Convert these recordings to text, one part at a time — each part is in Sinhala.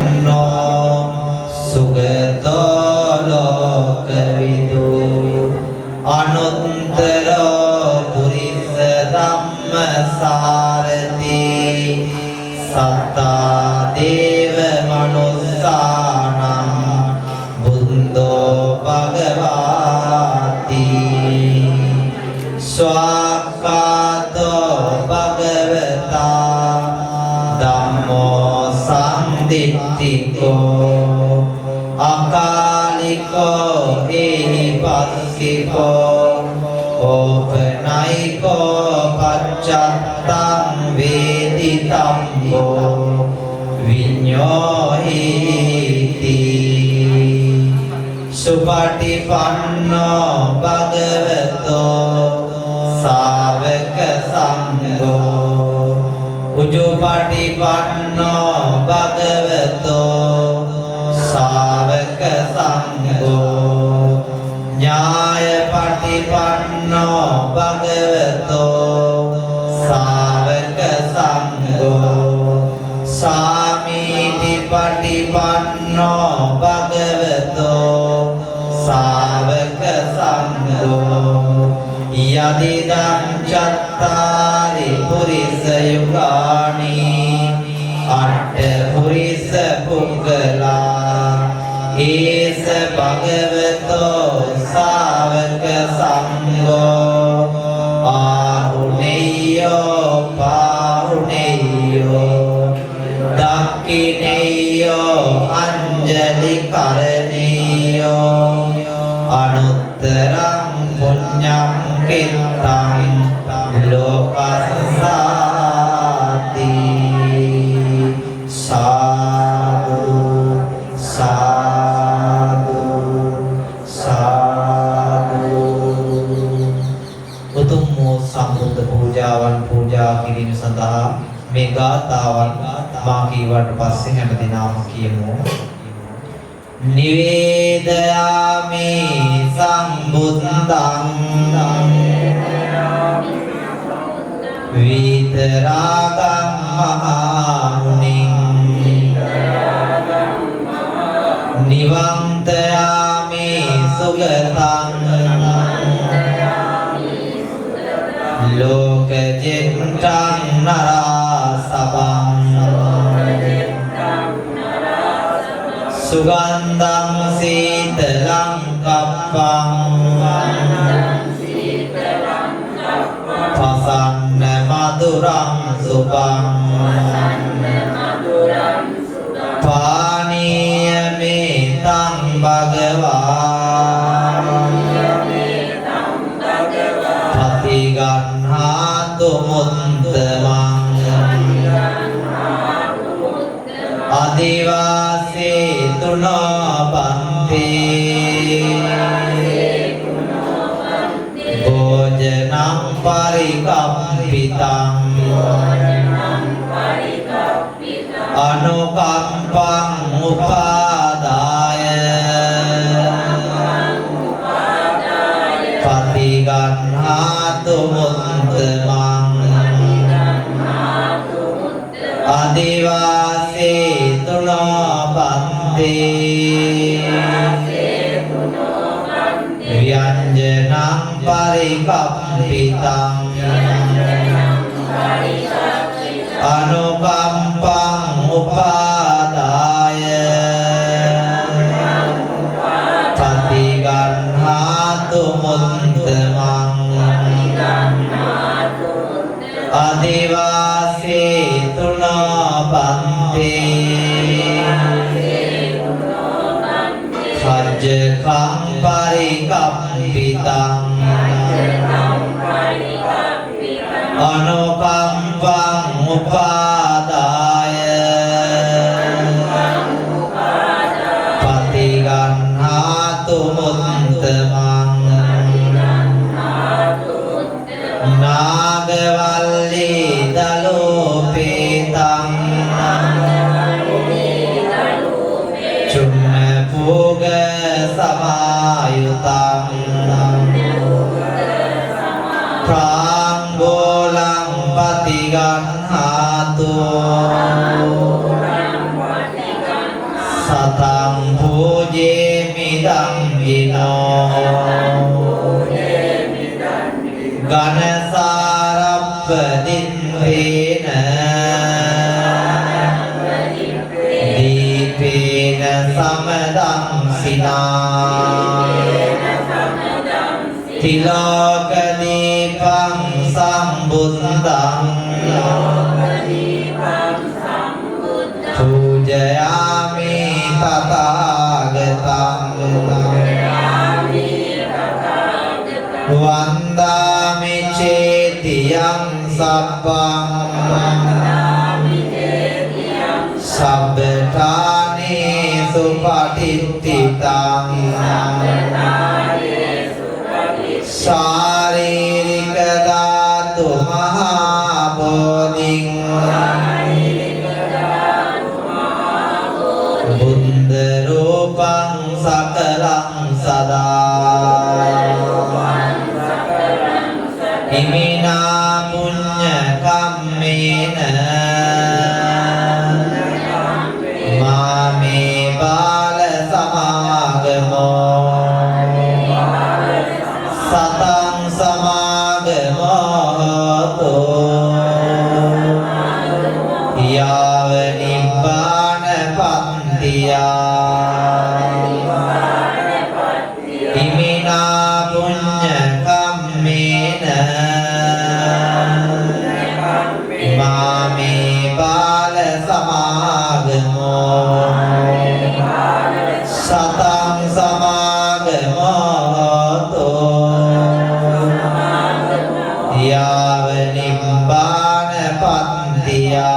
පන්නෝ සුගතෝ ලෝකවිදු අනුත්තරෝ පුරිස ධම්මසාරති සත්තා දේව මනුස්සානම් බුද්ධෝ භගවාති ස්වාක්ඛාතෝ භගවතා ධම්මෝ සම්දිට්ඨිකෝ අකාලිකෝ ඒහිපස්සිකෝ ඕපනයිකෝ පච්චත්තං වේදිතම්බෝ විඤ්ඤෝහිති සුපටිපන්නෝ භගවතෝ සාවක සංඝෝ උජුපටිපන්නෝ භගවතෝ සාවක සංඝෝ ඥායපටිපන්නෝ භගවතෝ සාවක සංඝෝ සාමීතිපටිපන්නෝ භගවතෝ සාවක සංඝෝ යදිදං චත්තාරි පුරිස යුගානි අට්ඨ පුරිස පුග්ගලා ඒස භගවතෝ සාවක සංඝෝ ආහුනේයෝ පාහුනේයෝ දක්ඛිනේයෝ අංජලි කරණීයෝ අනුත්තරං පුඤ්ඤං කිත්තං ලෝකස්සාති සාදු සාදු සාදු උතුම් වූ සම්බුද්ධ පූජාවන් පූජා කිරීම සඳහා මේ ගාථාවන් මා කීවට පස්සේ හැමදිනම කියමු නිවේදයාමි සම්බුද්ධං විතරාගං මහමුනිං නිවන්තයාමි සුගතං ලෝකජෙත්තං නරාසබං සුගන්ධං සීතලං කප්පං පසන්න මధుරං සුභං පානීය මේතං භගවා පතිගන්හාතු මුත්තමං අදිවාසේ තුනෝ පන්ති භෝජනං පරිකම්පිතං අනුකම්පං උපාදාය පතිගන්හාතු මුත්තමං අදිවාසේ තුනෝ පන්ති ව්‍යංජනං පරිකම්පිතං අනුකම්පං උපාදාය පතිගන්හාතු මුත්තමං අදිවාසේ තුනෝ පන්ති සජ්ජකං පරිකම්පිතං අනුකම්පං උපාදාය පතිගන්හාතු මුත්තමං නාගවල්ලී දලෝපේතං චුන්න පෝග සමායුතං ප්‍රාංගෝලං පතිගන්හාතු Satang pujemi dambino Ganasarabdinvena Dipena samadang sina Tilokadipang sambuddhang Pujayami tathagatam Vandami cetiyam sabbang Sabbetani supatititang Saririka dhatu mahabodhing Buddha rupang sakalang sada Imina punya kammena Mame bala samagamo Satang samagamo to Yava nibbana pantiya Imina punya kammena Mame bala samagamo Satang samagamo to Yava nibbana pantiya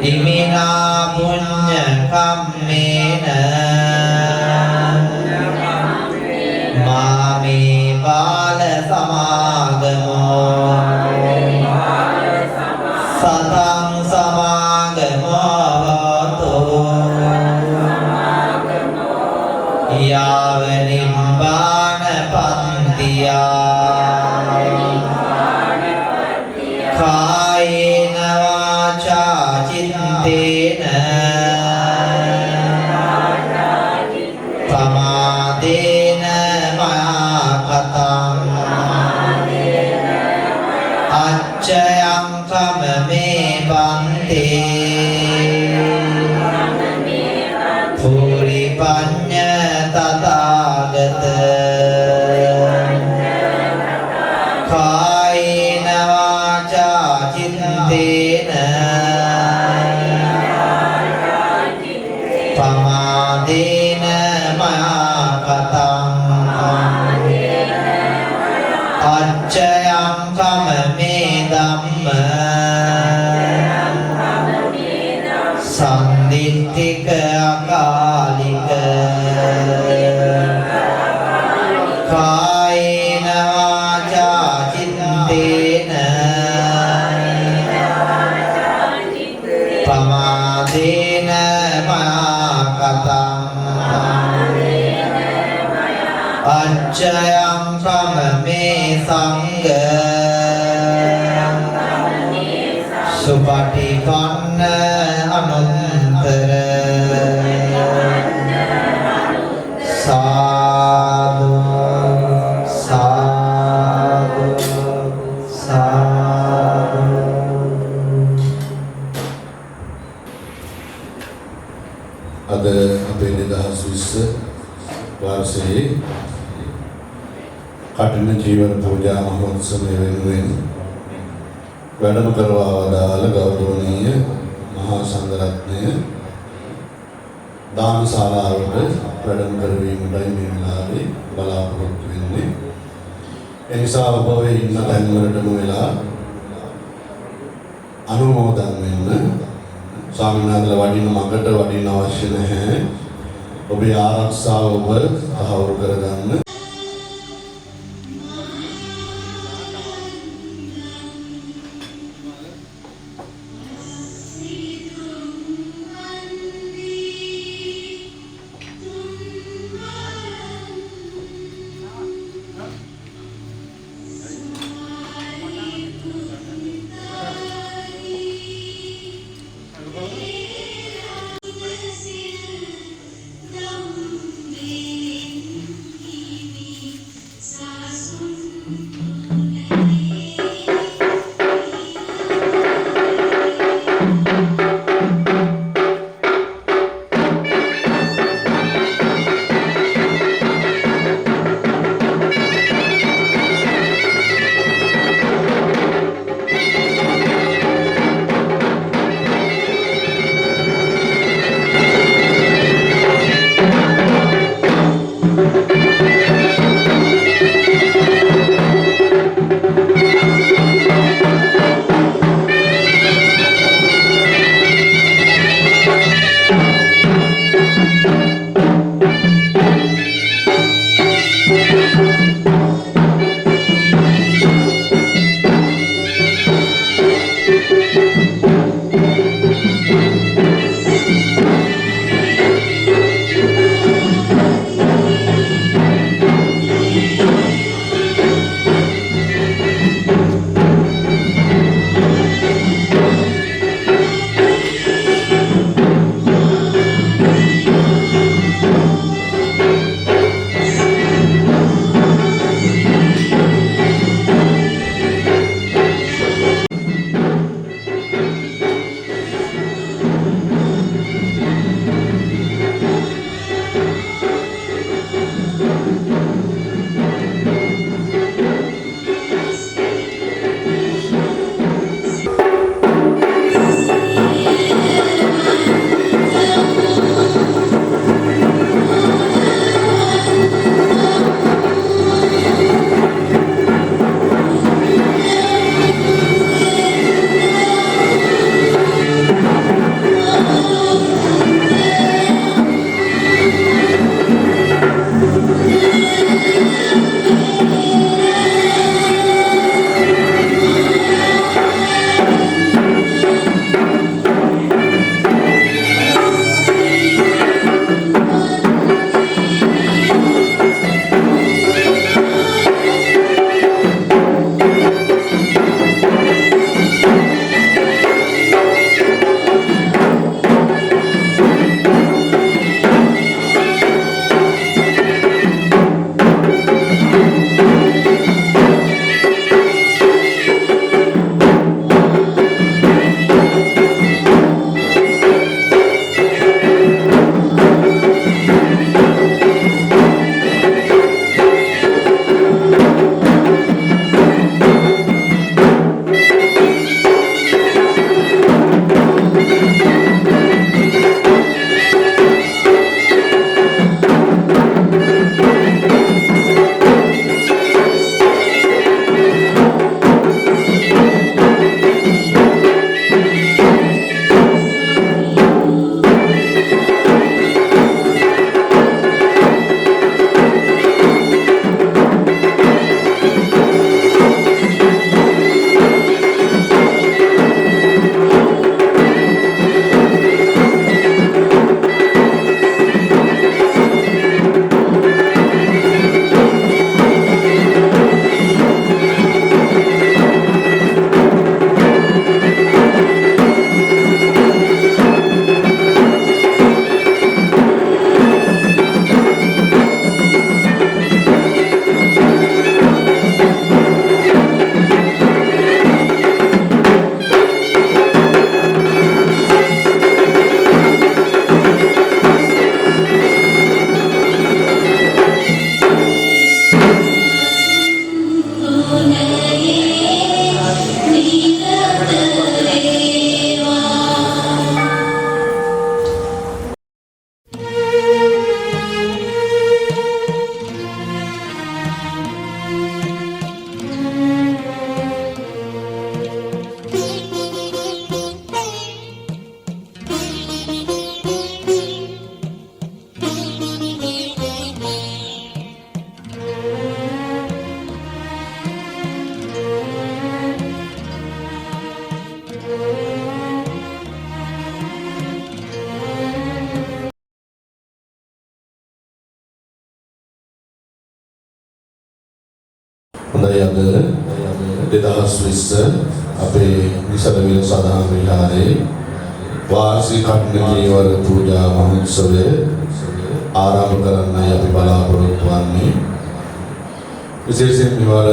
Imina punya kammena Mame bala samagamo Satang samagamo to Yava nibbana pantiya Kayena vaca cittena Tamadena makatam Acchayam kamame bante Puripanya tathagata Kayena vaca cittena Pamadena makatam Acchayam kamame dhamma Sandittika akalika Kayena vaca cittena Pamadena makatam Acchayam kamame sangha Supatipanna anuttara Sadhu sadhu sadhu Ada අපේ 2020 වර්ෂයේ කඨින ජීවන පූජා මහෝත්සවය වෙනුවෙන් වැඩම කරවා වදාළ ගෞරවනීය මහා සංඝරත්නය දානශාලාවට වැඩම කරවීමටයි මේ වෙලාවේ බලාපොරොත්තු වෙන්නේ. ඒ නිසා ඔබ ඔය ඉන්න තැන්වලටම වෙලා අනුමෝදන් වෙන්න. ස්වාමීන් වහන්සේලා වඩින මඟට වඩින්න අවශ්‍ය නැහැ. ඔබේ ආරක්ෂාව ඔබ තහවුරු කරගන්න. හොඳයි අද 2020 අපේ නිසලවිල සදාන විහාරයේ වාර්ෂික කඨින ජීවර පූජා මහෝත්සවය ආරම්භ කරන්නයි අපි බලාපොරොත්තු වෙන්නේ. විශේෂයෙන් මෙවර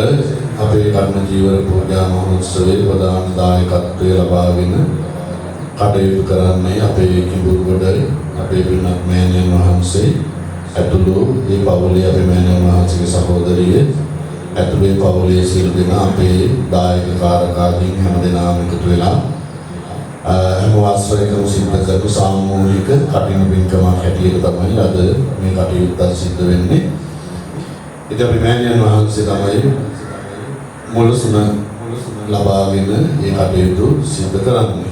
අපේ කඨින ජීවර පූජා මහෝත්සවයේ ප්‍රධාන දායකත්වය ලබාගෙන කටයුතු කරන්නේ අපේ කිඹුරුගොඩ අපේ පින්වත් මෑණියන් වහන්සේ ඇතුළු මේ පවුලේ අපේ මෑණියන් වහන්සේගේ සහෝදරිය ඇතුළේ පවුලේ සියලු දෙනා අපේ දායක කාරකාදීන් හැමදෙනාම එකතු වෙලා හැම වාස්තවයකම සිද්ධ කරපු සාමූහික කඨින පින්කමක් හැටියට තමයි අද මේ කටයුත්ත සිද්ධ වෙන්නේ. ඉතින් අපි මෑණියන් වහන්සේ තමයි මුලසුන ලබාගෙන මේ කටයුතු සිද්ධ කරන්නේ.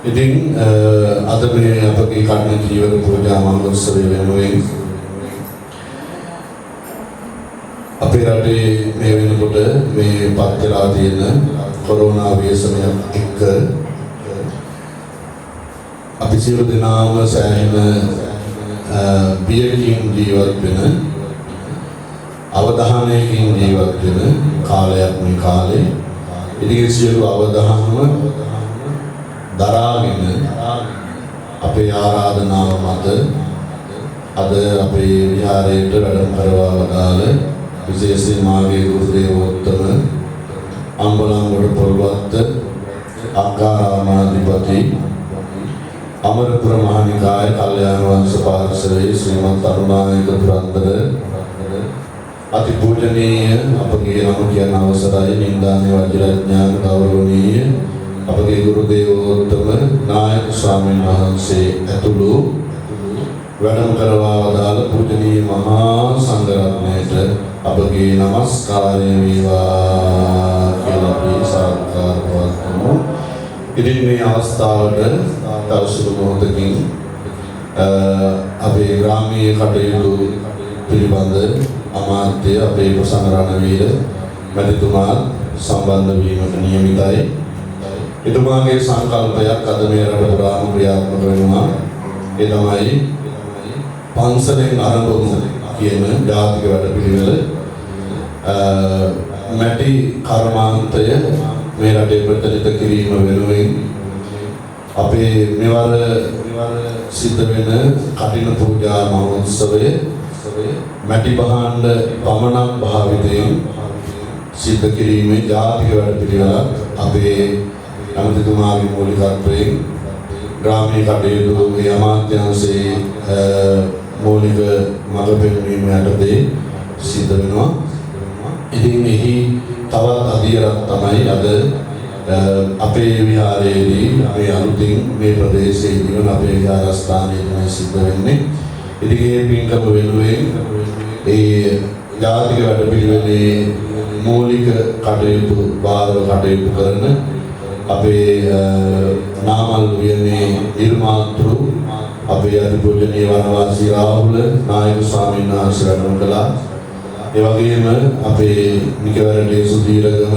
ඉතින් අද මේ අපගේ කඨින ජීවර පූජා මහෝත්සවය වෙනුවෙන් අපේ රටේ මේ වෙනකොට මේ පත් වෙලා තියෙන කොරෝනා ව්‍යසනයත් එක්ක අපි සියලු දෙනාම සෑහෙන බියකින් ජීවත් වෙන අවධානයකින් ජීවත් වෙන කාලයක් මේ කාලේ. ඉතින් සියලු අවධානම දරාගෙන අපේ ආරාධනාව මත අද අපේ විහාරයට වැඩම කරවා වදාළ විශේෂයෙන් මාගේ ගුරු දේවෝත්තම අම්බලන්ගොඩ පොල්වත්ත අග්ගාරාමාධිපති අමරපුර මහනිකාය කල්යාණ වංශ පාර්ශවයේ ශ්‍රීමත් අරුණායක පුරන්දර අතිපූජනීය අපගේ නම කියන අවසරයි නින්දානේ වජිරඥාන ගෞරවනීය අපගේ ගුරු දේවෝත්තම නායක ස්වාමීන් වහන්සේ ඇතුළු වැඩම කරවා වදාළ පූජනීය මහා සංඝරත්නයට අපගේ নমස්කාරය වේවා කියලා අපි සාදුකාර පවත්වමු. ඉතින් මේ අවස්ථාවට දවසක මොහොතකින් අපේ ග්‍රාමීය කටයුතු පිළිබඳ අමාත්‍ය අපේ ප්‍රසන්න රණවීර මැතිතුමා සම්බන්ධ වීමට නියමිතයි. එතුමාගේ සංකල්පයක් අද මේ රට පුරාම ක්‍රියාත්මක වෙනවා. ඒ තමයි පන්සලෙන් ආරම්භ කියන ජාතික වැඩපිළිවෙල මැටි කර්මාන්තය මේ රටේ ප්‍රචලිත කිරීම වෙනුවෙන් අපේ මෙවර සිද්ධ වෙන කඨින පූජා මහෝත්සවය මැටි භාණ්ඩ පමණක් භාවිතයෙන් සිද්ධ කිරීමේ ජාතික වැඩපිළිවෙලක් අපේ අමතිතුමාගේ මූලිකත්වයෙන් ග්‍රාමීය කටයුතු අමාත්‍යාංශයේ මූලික මඟ පෙන්වීම යටතේ සිද්ධ වෙනවා. ඉතින් එහි තවත් අදියරක් තමයි අද අපේ විහාරයේදී මේ අලුතින් මේ ප්‍රදේශයේදී වන අපේ විහාරස්ථානයේදී සිද්ධ වෙන්නේ. ඉතින් මේ පින්කම වෙනුවෙන් ඒ ජාතික වැඩපිළිවෙලේ මූලික කටයුතු බාරව කටයුතු කරන අපේ නාමල් වියනේ නිර්මාතෘ අපේ අතිපූජනීය වනවාසී රාහුල නායක ස්වාමීන් වහන්සේ වැඩම කළා. ඒ වගේම අපේ නිකවරණේ සුදීරගම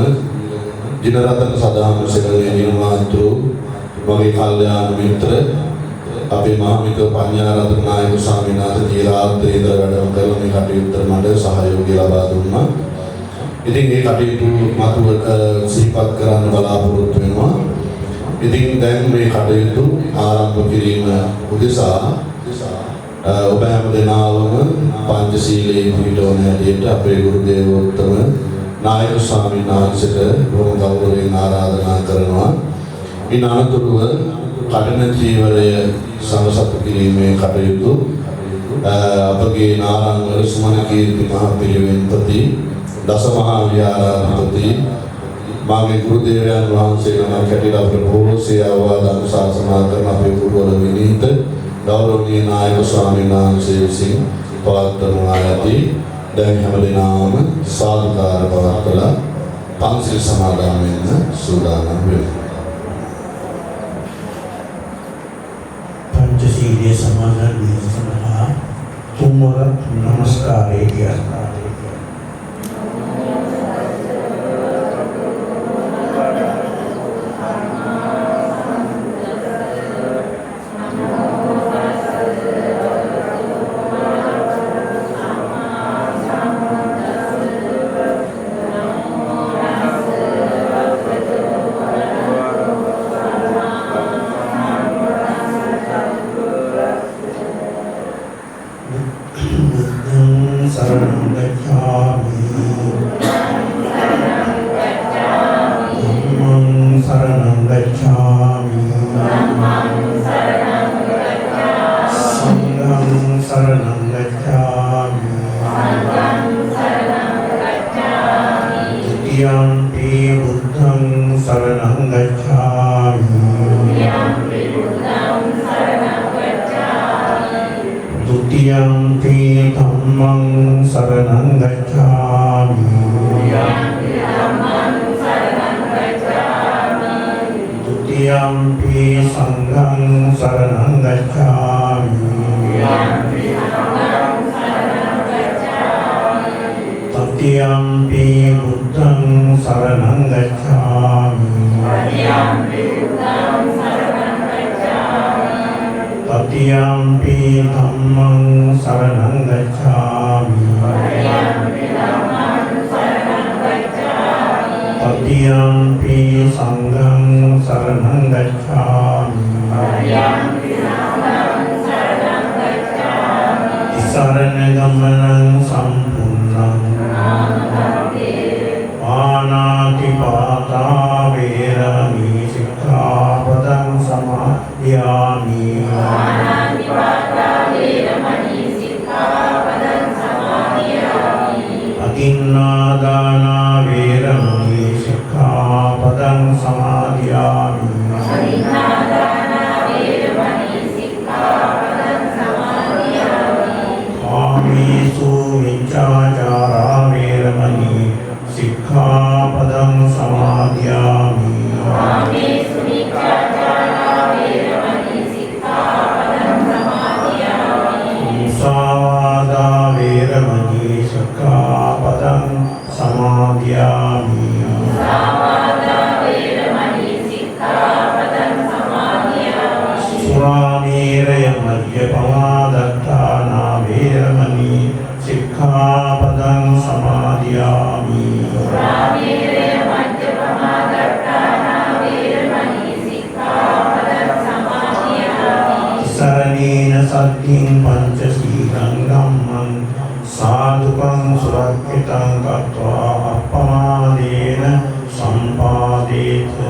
දිනරතන සදාම සෙනගේ නිර්මාතෘ මගේ කල්යාණ මිත්‍ර අපේ මහමික පඤ්ඤාරතන නායක ස්වාමීන් වහන්සේ ජීරාත්‍රේන්ද්‍ර වැඩම කරලා මේ කටයුත්තට මට සහයෝගය ලබා දුන්නා. ඉතින් මේ කටයුතු මතුව සිහිපත් කරන්න බලාපොරොත්තු වෙනවා. ඉතින් දැන් මේ කටයුතු ආරම්භ කිරීම උදෙසා ඔබ හැම දෙනාම පංචශීලයේ පිළිපදවන හැටියට අපේ ගුරු දේවෝත්තම නායක ස්වාමීන් වහන්සේට බොහොම ගෞරවයෙන් ආරාධනා කරනවා. ඉන් අනතුරුව කඨින ජීවරය සමසතු කිරීමේ කටයුතු අපගේ නාරංගල සුමන කීර්ති මහ පිරිවෙන්පති දසමහා විහාරාධිපති මාගේ ගුරු දේවයන් වහන්සේ නමක් හැටියට අපේ පොළොසේ අවවාද අනුශාසනා කරන අපේ ගුරුවර විනීත ගෞරවනීය නායක ස්වාමීන් වහන්සේ විසින් පවත්වනු ආයති දැන් හැමදෙනාම සාදුකාර පවත්වලා පන්සිල් සමාදන් වෙන්න සූදානම් වෙනවා. පංචශීලයේ සමාදන් වීම සඳහා තුන්වර නමස්කාරය කියනවා. शरणं गच्छामि धम्मं शरणं गच्छामि संघं शरणं गच्छामि द्वितीयंपि बुद्धं शरणं गच्छामि द्वितीयंपि धम्मं शरणं गच्छामि द्वितीयंपि संघं शरणं गच्छामि तृतीयंपि बुद्धं शरणं गच्छामि तृतीयंपि धम्मं शरणं गच्छामि तृतीयंपि संघं शरणं गच्छामि शरणगमनं सम्पूर्णं पाणातिपाता वेरमणि सिक्खापदं समादयामि अतिन्नादाना वेरमणि सिक्खापदं समादयामि कामेषु मिथ्याचारा वेरमणि सिक्खापदं समादयामि मुसावादा वेरमणि सिक्खापदं समादयामि सुरामेरय मद्यपमादत्ताना वेरमणि सिक्खापदं समादयामि शरणेन सद्धिं पंचशीलं धम्मं साधुकं सुरक्षितं कृत्वा अपमादेन सम्पादेत्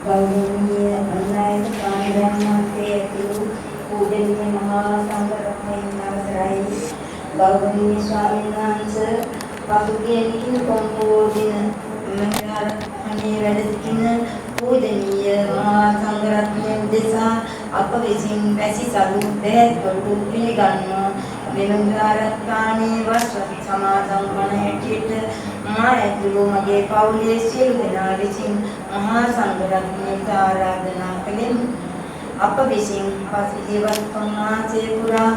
गौरवनीय अन्नायक स्वामीधर्मांते पूजनीय महासंघरत्न नवसराई गौरवनीय स्वामीनांस पहुगे निखिल कंबोधिन मंगलारत्ने වැඩසිටින पूजनीय महासंघरत्න උදෙසා අප විසින් පැසි සලු දෙයක් කොට පිළිගන්නවා මෙලොංගාරත්වානේ වස් සමාදම් වන හැටියට මා ඇතුළු මගේ පවුලේ සියලු දෙනා විසින් මහා සංඝරත්නයට ආරාධනා කළෙමු. අප විසින් පසුගියවස් 5 පුරා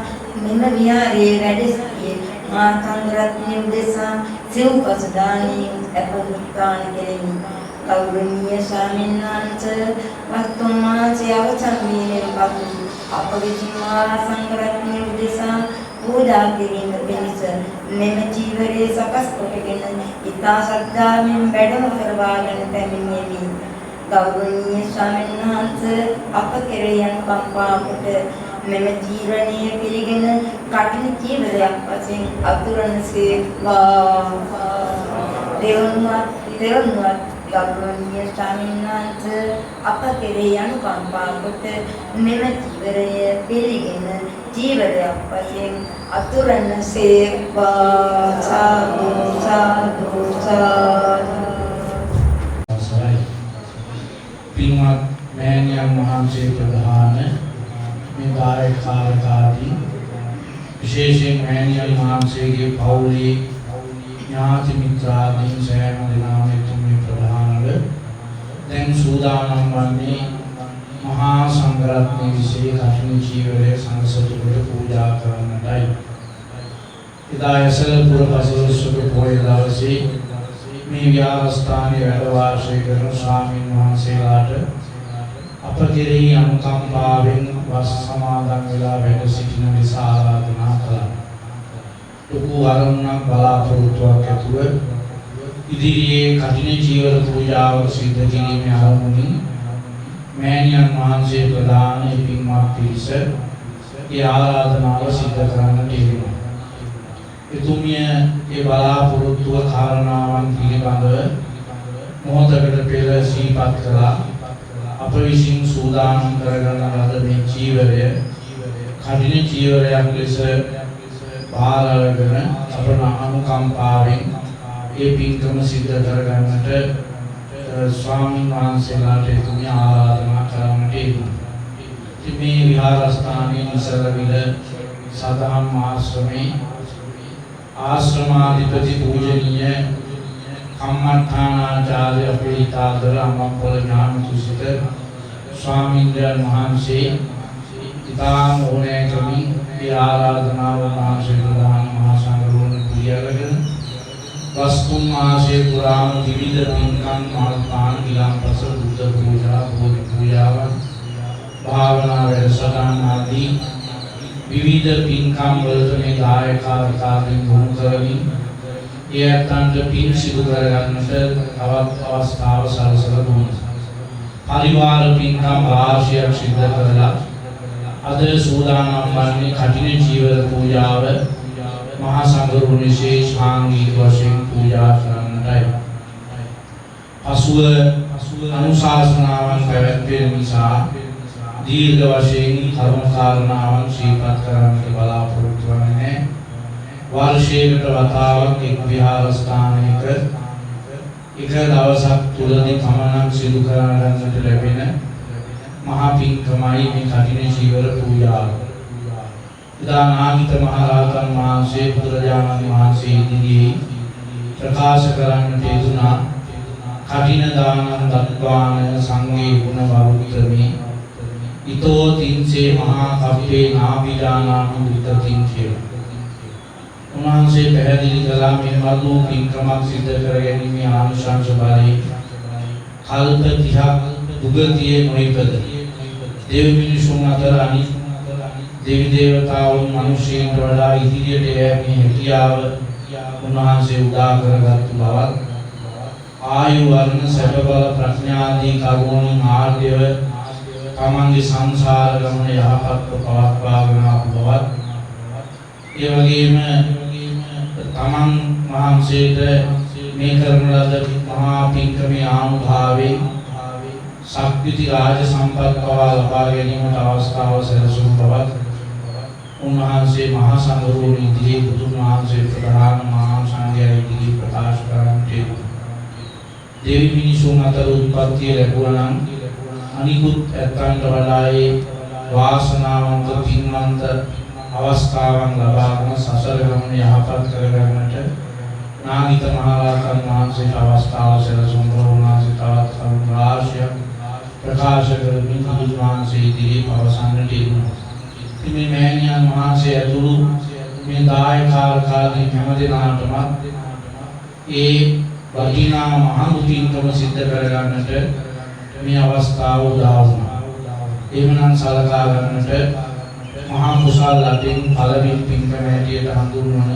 මෙම විහාරයේ වැඩ සිටියේ මහා සංඝරත්නය උදෙසා සිව්පස දානී අපොත්තාන කෙරෙමි. ගෞරවනීය ස්වාමීන් වහන්සේ වත්තුමාසේ අවසන් වීමෙන් පසු අප විසින් මහා සංඝරත්නය උදෙසා पूजा किरीम पिनिस මෙම ජීවරේ සකස් කොටගෙන ඉතා ශ්‍රද්ධාවෙන් වැඩම කරවාගෙන පැමිණෙමි. ගෞරවනීය ස්වාමීන් වහන්සේ අප කෙරෙහි අනුකම්පා කොට මෙම ජීවණය පිළිගෙන කටින ජීවරයක් වශයෙන් අතුරනසේවා. දෙවනුවත් ගෞරවනීය ස්වාමීන් වහන්සේ අප කෙරෙහි අනුකම්පා කොට මෙම ජීවරය පිළිගෙන ජීවරයක් වශයෙන් අතුරනසේවා. සාදු සාදු සාදු. පින්වත් මෑණියන් වහන්සේ ප්‍රධාන මේ දායකාදී විශේෂයෙන් මෑණියන් වහන්සේගේ පවුලේ ඥාති මිත්‍රාදීන් සෑම දෙනාම එතුමිය ප්‍රධානව දැන් සූදානම් වන්නේ මහා සංඝරත්නයේ විශේෂ කඨින ජීවරයේ සංසතුට පූජා කරන්නටයි. එදා යසලපුර පසළොස්වක පොය දවසේ මේ විහාරස්ථානයේ වැඩ වාසය කරන ස්වාමීන් වහන්සේලාට අප කෙරෙහි අනුකම්පාවෙන් වස් සමාදන් වෙලා වැඩ සිටින නිසා ආරාධනා කළා. ලොකු අරමුණක් බලාපොරොත්තුවක් ඇතුව ඉදිරියේ කඨින ජීවර පූජාව සිදු කිරීමේ අරමුණින් මෑණියන් වහන්සේ ප්‍රදාන පින්වත් පිරිස ඒ ආරාධනාව සිදු කරන්නට යෙදුණා. එතුමිය ඒ බලාපොරොත්තුව කාරණාවන් පිළිබඳව මොහොතකට පෙර සිහිපත් කළා. අප විසින් සූදානම් කරගන්න ලද මේ චීවරය කඩින චීවරයක් ලෙස බාර අරගෙන අපට අනුකම්පාවෙන් ඒ පින්කම සිදු කරගන්නට ස්වාමීන් වහන්සේලාට එතුමිය ආරාධනා කරන්නට යෙදුණා. මේ විහාරස්ථානයේ නිසරවිල සදහම් ආශ්‍රමේ ආශ්‍රමාධිපති පූජනීය කම්මඨානාචාර්ය අපේ ඉතාදර අම්මපොළ ඥානතුසිත ස්වාමීන් වහන්සේ ඉතාම ඕනෑකමින් මේ ආරාධනාව වහන්සේ ප්‍රධාන මහා සංඝරත්නය පිළිඅරගෙන වස්තුන් මාසයේ පුරාම විවිධ පින්කම් මහත්පාන ගිලන්පස බුද්ධ පූජා බෝධි පූජාවන් භාවනා වැඩසටහන් ආදී විවිධ පින්කම් වලට මේ දායකයන් ගොනු කරමින් එයන්ට පින් සිදු කරගන්නට තවත් අවස්ථාව සලසලා දුන්නා. පරිවාර පින්කම් රාශියක් සිදු කරලා අද සූදානම් වන්නේ කඨින චීවර පූජාව මහා සංඝරත්නයේ විශේෂ සාංගික වශයෙන් පූජා කරන්නටයි. පසුව අනුශාසනාවන් පැවැත්වෙන නිසා දීර්ඝ වශයෙන් කර්ම කාරණාවන් ශ්‍රීපත් කරන්නට බලාපොරොත්තු වෙන්නේ. වර්ෂයකට වතාවක් එක් විහාරස්ථානයක එක දවසක් තුලදී පමණක් සිදු කරන්නට ලැබෙන මහා පින්කමයි මේ කඨින චීවර පූජාව. ඉදා නාගිත මහරහතන් වහන්සේ බුදුරජාණන් වහන්සේ ඉදිරියේ ප්‍රකාශ කරන්නට යෙදුනා කඨින දානං දත්වාන සංඝේ ගුණ වරුත්‍රමේ ඊතෝ තින්සේ මහා කප්පේ නාබිජානාමි විතතින් කියලා. උන්වහන්සේ පැහැදිලි කළා මේ වර්ණෝ පින්කමක් සිදු කර ගැනීමේ ආනිසංස බලයි කල්ප 30ක් දුගතියේ නොයිපද දේව මිනිසුන් අතර අනිත් දේවි දේවතාවුන් මිනිසෙයින්ට වඩා ඉදිරියට යෑමේ හැකියාව උන්වහන්සේ උදා කරගත්තු බවත් ආයු වර්ණ සැප බල ප්‍රඥාදී කරුණුන් ආර්යව තමන්ගේ සංසාර ගමන යහපත්ව පවත්වාගෙන ආපු බවත් ඒ වගේම තමන් වහන්සේට මේ කරන ලද මහා පින්කමේ ආනුභාවයෙන් ශක්තිති රාජ සම්පත් පවා ලබා ගැනීමට අවස්ථාව සැලසුම් බවත් උන්වහන්සේ මහා සංඝරත්නය ඉදිරියේ බුදුන් වහන්සේ ප්‍රධාන මහා සංඝයා ඉදිරියේ ප්‍රකාශ කරන්නට දෙවි මිනිසුන් අතර උත්පත්තිය ලැබුවා නම් අනිකුත් ඇත්තන්ට වඩා ඒ වාසනාවන්ත පින්වන්ත අවස්ථාවන් ලබාගෙන සසර ගමන යහපත් කරගන්නට නාගිත මහරහතන් වහන්සේට අවස්ථාව සැලසුම් වුණාසේ තවත් රාශියක් ප්‍රකාශ කරමින් බුදුන් වහන්සේ ඉදිරියේ පවසන්නට යෙදුණා. මේ මෑණියන් වහන්සේ ඇතුළු මේ දායකාදී හැම දෙනාටම ඒ වටිනා මහා පින්කම සිද්ධ කරගන්නට මේ අවස්ථාව උදා වුණා. එවනම් සලකා ගන්නට මහා කුසල අධින් පළවෙනි පින්කම හැටියට හඳුන්වන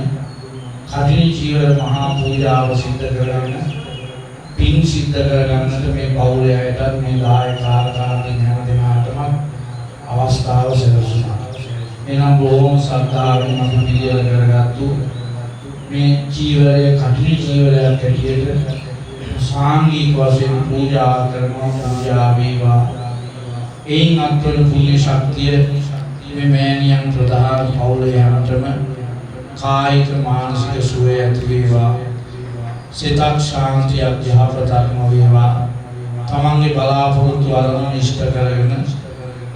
කඨින චීවර මහා පූජාව සිද්ධ කරගෙන පින් සිද්ධ කරගන්නට මේ පෞලයටත් මේ දායකාදී හැම දෙනාටම අවස්ථාව සැලසුණා. එනම් බොහොම ශ්‍රද්ධාවෙන් අපි පිළියෙල කරගත්තු මේ චීවරය කඨින චීවරයක් හැටියට සාංගික වශයෙන් පූජා කරනවා. පූජා වේවා. එයින් අත්වන පුණ්‍ය ශක්තිය මේ මෑණියන් ප්‍රධාන පවුලේ හැමතෙම කායික මානසික සුවය ඇති වේවා. සිතක් ශාන්තියක් යහපතක්ම වේවා. තමන්ගේ බලාපොරොත්තු අරමුණු ඉෂ්ට කරගෙන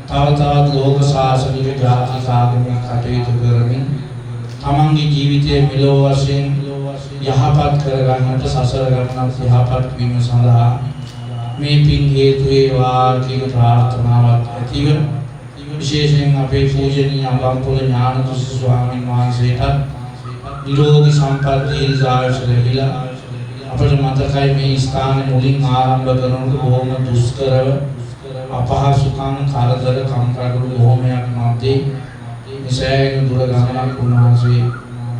තව තවත් ලෝක ශාසනික ජාතික ආගමික කටයුතු කරමින් තමන්ගේ ජීවිතයේ මෙලොව වශයෙන් යහපත් කරගන්නට සසර ගමන යහපත් වීම සඳහා මේ පින් හේතු වේවා කියන ප්‍රාර්ථනාවක් ඇතිව විශේෂයෙන් අපේ පූජනීය අම්බම්පොළ ඥානතුස ස්වාමීන් වහන්සේට නිරෝගී සම්පත් දීර්ඝායුෂ ලැබිලා අපට මතකයි මේ ස්ථානය මුලින් ආරම්භ කරනකොට බොහොම දුෂ්කරව අපහසුකම් කරදර කම්කටොළු බොහොමයක් මැද්දේ සෑහෙන දුර ගමනක් උන්වහන්සේ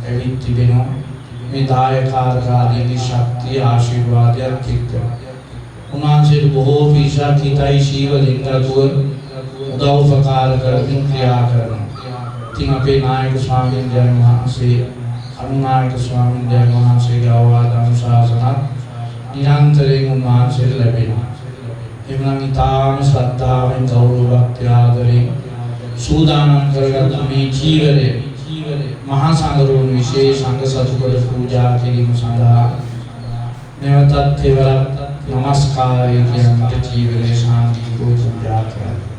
ඇවිත් තිබෙනවා. මේ දායකාරකාදීගේ ශක්තිය ආශිර්වාදයක් එක්ක උන්වහන්සේට බොහෝ පිරිසක් හිතයි ශීවලින් ගතුව උදව් උපකාර කරමින් ක්‍රියා කරනවා. ඉතින් අපේ නායක ස්වාමීන් වහන්සේ අනුනායක ස්වාමීන් වහන්සේගේ අවවාද අනුශාසනා නිරන්තරයෙන් උන්වහන්සේට ලැබෙනවා. එවනම් ඊටාම ශ්‍රද්ධාවෙන් ගෞරව භක්ති ආදරයෙන් සූදානම් කරගත් මේ චීවරය මහා සංඝරුවන් විශේෂ සංඝ සතුකොට පූජා කිරීම සඳහා නැවතත් තෙවරක් නමස්කාරය කියන්නට චීවරය ශාන්තිකව පූජා කරනවා.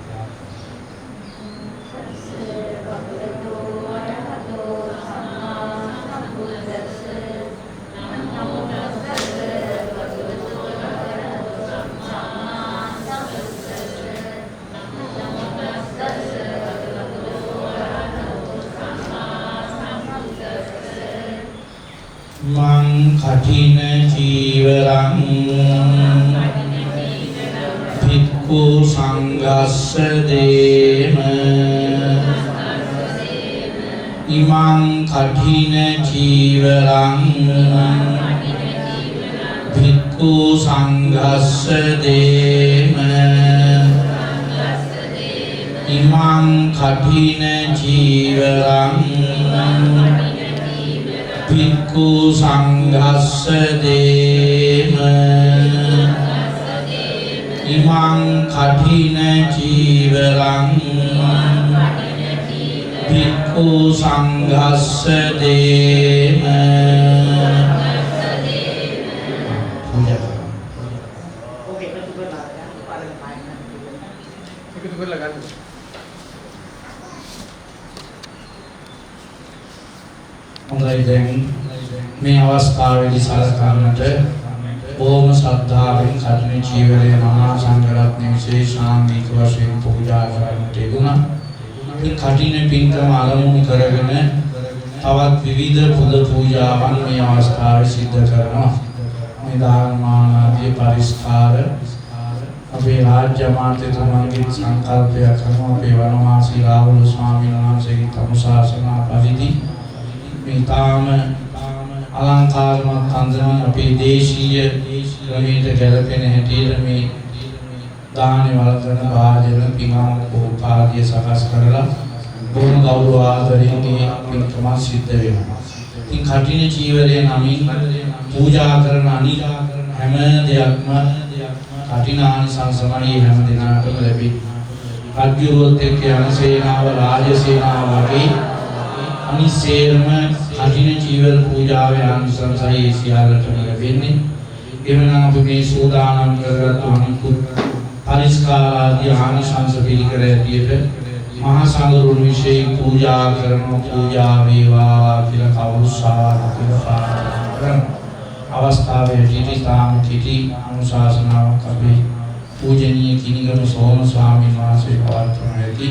මං කඨින චීවරං භික්ඛු සංඝස්ස දේම ඉමං කඨින චීවරං භික්ඛු සංඝස්ස දේම ඉමං කඨින චීවරං භික්ඛු සංඝස්ස දේම ඉමං කඨින චීවරං භික්ඛු සංඝස්ස දේම හොඳයි දැන් මේ අවස්ථාවේදී සලකන්නට බොහොම ශ්‍රද්ධාවෙන් කඨින චීවරය මහා සංඝරත්නය විශේෂාංගික වශයෙන් පූජා කරන්නට යෙදුණා. මේ කඨින පින්කම ආරම්භ කරගෙන තවත් විවිධ පුද පූජාවන් මේ අවස්ථාවේ සිද්ධ කරනවා. මේ දානමාන ආදී පරිස්කාර අපේ රාජ්‍ය අමාත්‍යතුමාගේ සංකල්පය කරනවා. අපේ වනවාසී රාහුල ස්වාමීන් වහන්සේගේ තමුසාසනා පරිදි ඊටාම අලංකාරමත් අන්දමින් අපේ දේශීය ක්‍රමයට ගැලපෙන හැටියට මේ දානේ වළඳන භාජන පිඟාන උපාදිය සකස් කරලා බොහොම ගෞරව ආදරයෙන් මේ පින්කම සිද්ධ වෙනවා. ඉතින් කඨින චීවරය නමින් පූජා කරන අනිත් හැම දෙයක්ම කඨිනානිසංසමයි හැම දිනකටම ලැබෙනවා. රාජ්‍යවලත් එක්ක යන සේනාව රාජ සේනාව වගේ අනිසේරම කඨින චීවර පූජාවේ ආනිසංසයි සියල්ලටම ලැබෙන්නේ. එවනම් අපි මේ සූදානම් කරගත් අනිකුත් පරිස්කාර ආදී ආනිසංස පිළිකර ඇටියට මහා සංඝරුන් විශේෂ පූජා කරන පූජා වේවා කියලා කවුරු සාදු අවස්ථාවේ ජීවිතාම කිටි අනුශාසනාවක් අපේ පූජනීය කිනිගම සෝම ස්වාමීන් වහන්සේ පවත්වන ඇති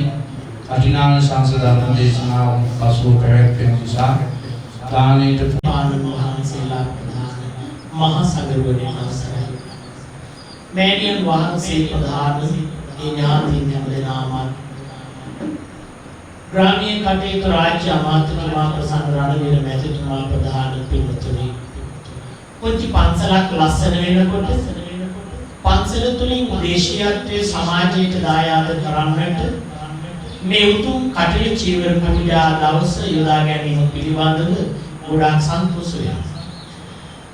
කඨිනාන සංසදන දේශනාව පසුව පැවැත්වෙන නිසා දානයට පාණන් වහන්සේලා මහා සංඝරුවනේ අවසරයි. මෑණියන් වහන්සේ ප්‍රධාන ඒ ඥාතීන් හැමදෙනාම ග්‍රාමීය කටයුතු රාජ්‍ය අමාත්‍යතුමා ප්‍රසන්න රණවීර මැතිතුමා ප්‍රධාන පින්වතුනි පොන්චි පන්සලක් ලස්සන වෙනකොට පන්සල තුලින් දේශීයත්වයේ සමාජයට දායාද කරන්නට මේ උතුම් කඨින චීවර පූජා දවස යොදා ගැනීම පිළිබඳව ගොඩාක් සන්තෝෂ වෙනවා.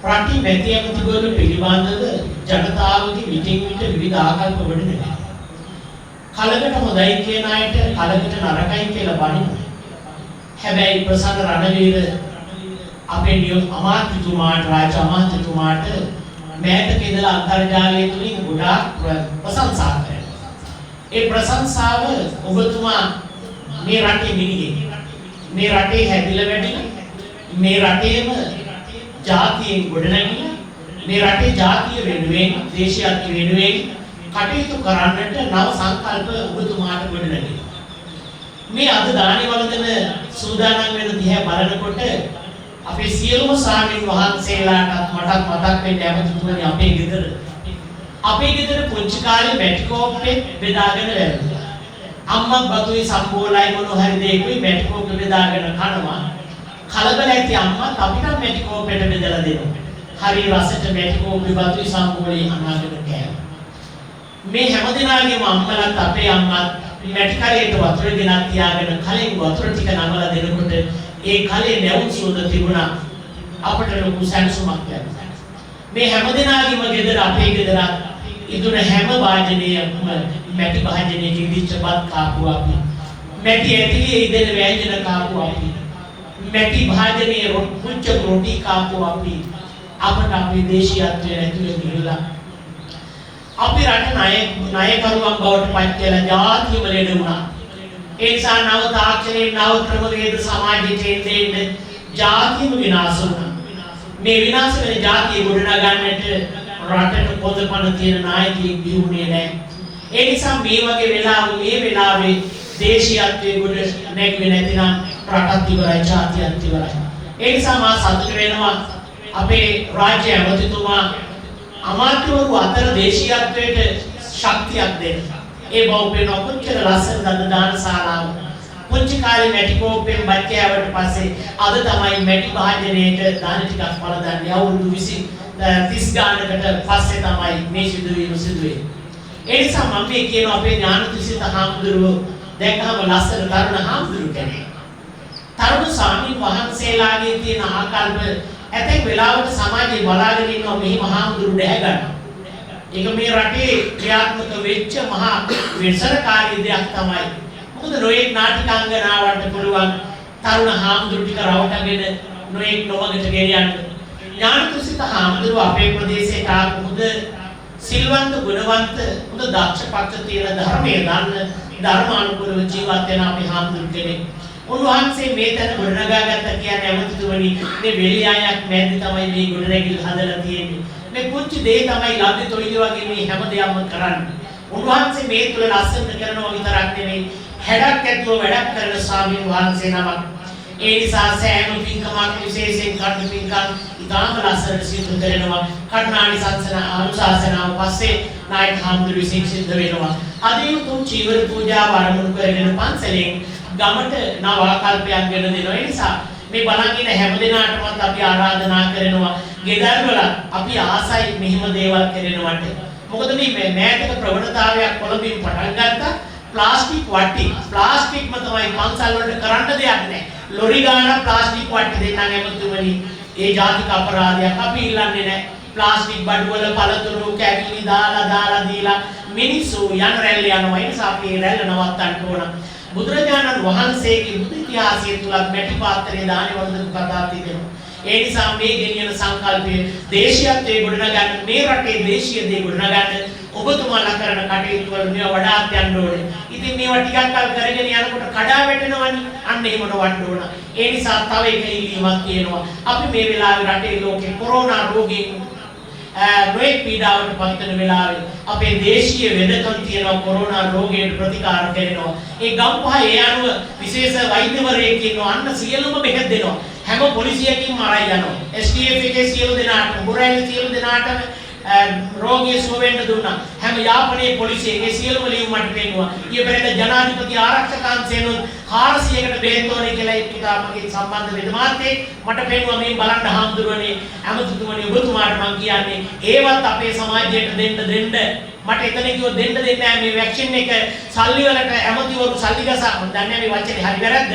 රටේ මැති ඇමතිවරු පිළිබඳව ජනතාවගේ විටින් විට විවිධ ආකල්ප වඩනවා. කලකට හොඳයි කියන අයට කලකට නරකයි කියලා බනිනවා. හැබැයි ප්‍රසන්න රණවීර අපේ අමාත්‍යතුමාට රාජ්‍ය අමාත්‍යතුමාට මෑතක ඉඳලා අන්තර්ජාලය තුලින් ගොඩාක් ප්‍රශංසා කරනවා. ඒ ප්‍රශංසාව ඔබතුමා මේ රටේ මිනිහෙක්. මේ රටේ හැදිලා වැඩිලා මේ රටේම ජාතියෙන් ගොඩනැගිලා මේ රටේ ජාතිය වෙනුවෙන් දේශීයත්ව වෙනුවෙන් කටයුතු කරන්නට නව සංකල්ප ඔබතුමාට ගොඩනැගිලා. මේ අද දානේ වළඳන සූදානම් වෙන දිහා බලනකොට අපේ සියලුම ස්වාමීන් වහන්සේලාටත් මටත් මතක් වෙන්නේ අපතුතුමනි අපේ ගෙදර පුංචි කාලේ මැටි කෝප්පේ බෙදාගෙන වැළඳුවා. අම්මා බතුයි සම්බෝලයි මොන හරි දෙයකුයි මැටි කෝප්පේ බෙදාගෙන කනවා. කලබල ඇති අම්මා අපිට මැටි කෝප්පෙට බෙදලා දෙනවා. හරි රසට මැටි කෝප්පේ බතුයි සම්බෝලයි අනාගෙන කෑවා. මේ හැමදෙනාගේම අම්මලාත් අපේ අම්මත් මැටි කලයට වතුර ගෙනත් තියාගෙන කලින් වතුර ටික නමලා දෙනකොට ඒ කලේ නැවුම් සුවඳ තිබුණා. අපට ලොකු සැනසුමක් ලැබුණා. මේ හැමදෙනාගේම ගෙදර අපේ ගෙදර ඉදුණ හැම වාජනයක්ම මැටි වාජනයක ඉදිච්ච බත් කාපු අපි. මැටි ඇතිලියේ ඉදෙන ව්‍යංජන කාපු අපි. මැටි වාජනයේ පුංචි රොටි කාපු අපි. අපට අපේ දේශීයත්වයේ ඇතුළේ ගිහිලා අපි රට ණයකරුවන් බවට පත් වෙලා ජාතියම ලෙඩ වුණා. ඒ නිසා නව තාක්ෂණයේ නව ක්‍රමවේද සමාජයේ තෙන්නේ ජාතියම විනාශ වුණා. මේ විනාශ වෙන ජාතිය ගොඩනගන්නට රටට පොදපණ තියෙන නායකයෙක් බිහුනේ නැහැ. ඒ නිසා මේ වගේ වෙලාවේ දේශීයත්වයේ ගොඩ නැගුවේ නැතිනම් රටත් ඉවරයි ජාතියත් ඉවරයි. ඒ නිසා මා සතුට වෙනවා අපේ රාජ්‍ය ඇමතිතුමා අමාත්‍යවරු අතර දේශීයත්වයට ශක්තියක් දෙන්න. ඒ බෞද්ධයන් ඔක්කොච්චර ලස්සන දන්න දානශාලාව. පුංචි කාලේ මැටි කෝප්පෙන් බච්චෑවට පස්සේ අද තමයි මැටි භාජනයේට දාන ටිකක් පළදන්නේ. අවුරුදු 30 ගානකට පස්සේ තමයි මේ සිදුවීම සිදුවේ. ඒ නිසා මම මේ කියන අපේ ඥානතිසිත හාමුදුරුවෝ දැක්කම ලස්සන තරුණ හාමුදුරුවෝ කෙනෙක්. තරුණ ස්වාමීන් වහන්සේලාගේ තියෙන ආකල්ප ඇතැම් වෙලාවට සමාජයේ බලාගෙන ඉන්නවා මෙහි මහාමුදුරු දැහැ ගන්නවා. ඒක මේ රටේ ක්‍රියාත්මක වෙච්ච මහා විශ්සරකාරී දෙයක් තමයි. මොකද නොයෙක් නාටිකාංගනාවන්ට පුළුවන් තරුණ හාමුදුරු ටික රවටගෙන නොයෙක් නොමගට ගෙනියන්න. ඥානතුසිත හාමුදුරු අපේ ප්‍රදේශයට ආපු හොඳ සිල්වන්ත ගුණවන්ත හොඳ දක්ෂ පක්ෂ තියෙන ධර්මයේ දන්න ධර්මානුකූලව ජීවත් වෙන අපේ හාමුදුරු කෙනෙක්. උන්වහන්සේ මේ තැන ගොඩනගාගත්ත කියන්නේ අමතුතුමනි මේ වෙලියායක් මැද්ද තමයි මේ ගොඩනැගිලි හදලා තියෙන්නේ. මේ පුංචි දේ තමයි ලබ්ධ තොইল වගේ මේ හැම දෙයක්ම කරන්නේ. උන්වහන්සේ මේ තුල ලස්සන කරනවා විතරක් නෙමෙයි හැඩක් ඇතුව වැඩක් කරන ස්වාමීන් වහන්සේ නමක්. ඒ නිසා සෑම පින්කමක් විශේෂයෙන් කටු පින්කම් ඉතාම ලස්සනට සිදු කරනවා. කර්ණානි සංසන අනුශාසනාව පස්සේ නායක හාමුදුරු විසින් සිද්ධ වෙනවා. අද උතුම් චීවර පූජාව ආරම්භ කරගෙන පන්සලෙන් ගමට නව ආකල්පයක් ගෙන දෙනවා. ඒ නිසා මේ බලන් ඉන්න හැම දිනාටමත් අපි ආරාධනා කරනවා ගෙදරවල අපි ආසයි මෙහිම දේවල් කරනවට. මොකද මේ මෑතක ප්‍රවණතාවයක් කොළඹින් පටන් ගත්තා. ප්ලාස්ටික් වට්ටි ප්ලාස්ටික්ම තමයි පන්සල් වලට කරන්න දෙයක් නැහැ. ලොරි ගාන ප්ලාස්ටික් වට්ටි දෙන්නම් එමුතුමනි. ඒ ජාතික අපරාධයක් අපි ඉල්ලන්නේ නැහැ. ප්ලාස්ටික් බඩු වල පළතුරු කැවිලි දාලා දීලා මිනිස්සු යන රැල්ල යනවා. ඒ නිසා අපි රැල්ල නවත්තන්න ඕන. බුදුරජාණන් වහන්සේගේ බුදු ඉතිහාසය තුල මැටි පාත්‍රයේ දාන වන්දන කතා තිබෙනවා. ඒ නිසා මේ ගෙනියන සංකල්පයේ දේශීයත්වයේ ගොඩනගන්න මේ රටේ දේශීය දේ ගොඩනගන්න ඔබතුමාලා කරන කටයුතු වල මේවා වඩාත් යන්න ඕනේ. ඉතින් මේවා ටිකක් කල් කරගෙන යනකොට කඩා වැටෙනවනේ. අන්න එහෙම නොවන්න ඕන. ඒ නිසා තව එක ඉල්ලීමක් තියෙනවා. අපි මේ වෙලාවේ රටේ ලෝකේ කොරෝනා රෝගීන් නොයෙක් පීඩාවට පත් වෙන වෙලාවේ අපේ දේශීය වෙදකම් තියෙනවා කොරෝනා රෝගයට ප්‍රතිකාර කරනවා. ඒ ගම්පහ ඒ අනුව විශේෂ වෛද්‍යවරයෙක් ඉන්නවා. අන්න සියලුම බෙහෙත් දෙනවා. හැම පොලිසියකින්ම අරයි යනවා. STF එකේ සියලු දෙනාට මුරැලි සියලු දෙනාටම රෝගිය සුව වෙන්න දුන්නා. හැම යාපනයේ පොලිසියගේ සියලුම ලියුම් මට පෙන්නුවා. ඊපෙරේද ජනාධිපති ආරක්ෂක අංශයෙන් 400කට බෙහෙත් ඕනේ කියලා ඒ පුතාමගේ සම්බන්ධ වෙද මාතේ මට පෙන්නුවා. මේ බලන්න හාමුදුරනේ අමතුතුමනි ඔබතුමාට මම කියන්නේ ඒවත් අපේ සමාජයට දෙන්න මට එතන කිව්ව දෙන්න දෙන්නේ නැහැ මේ වැක්සින් එක සල්ලි වලට ඇමතිවරු සල්ලි ගසා මම දන්නේ මේ වචනේ හරි වැරද්ද.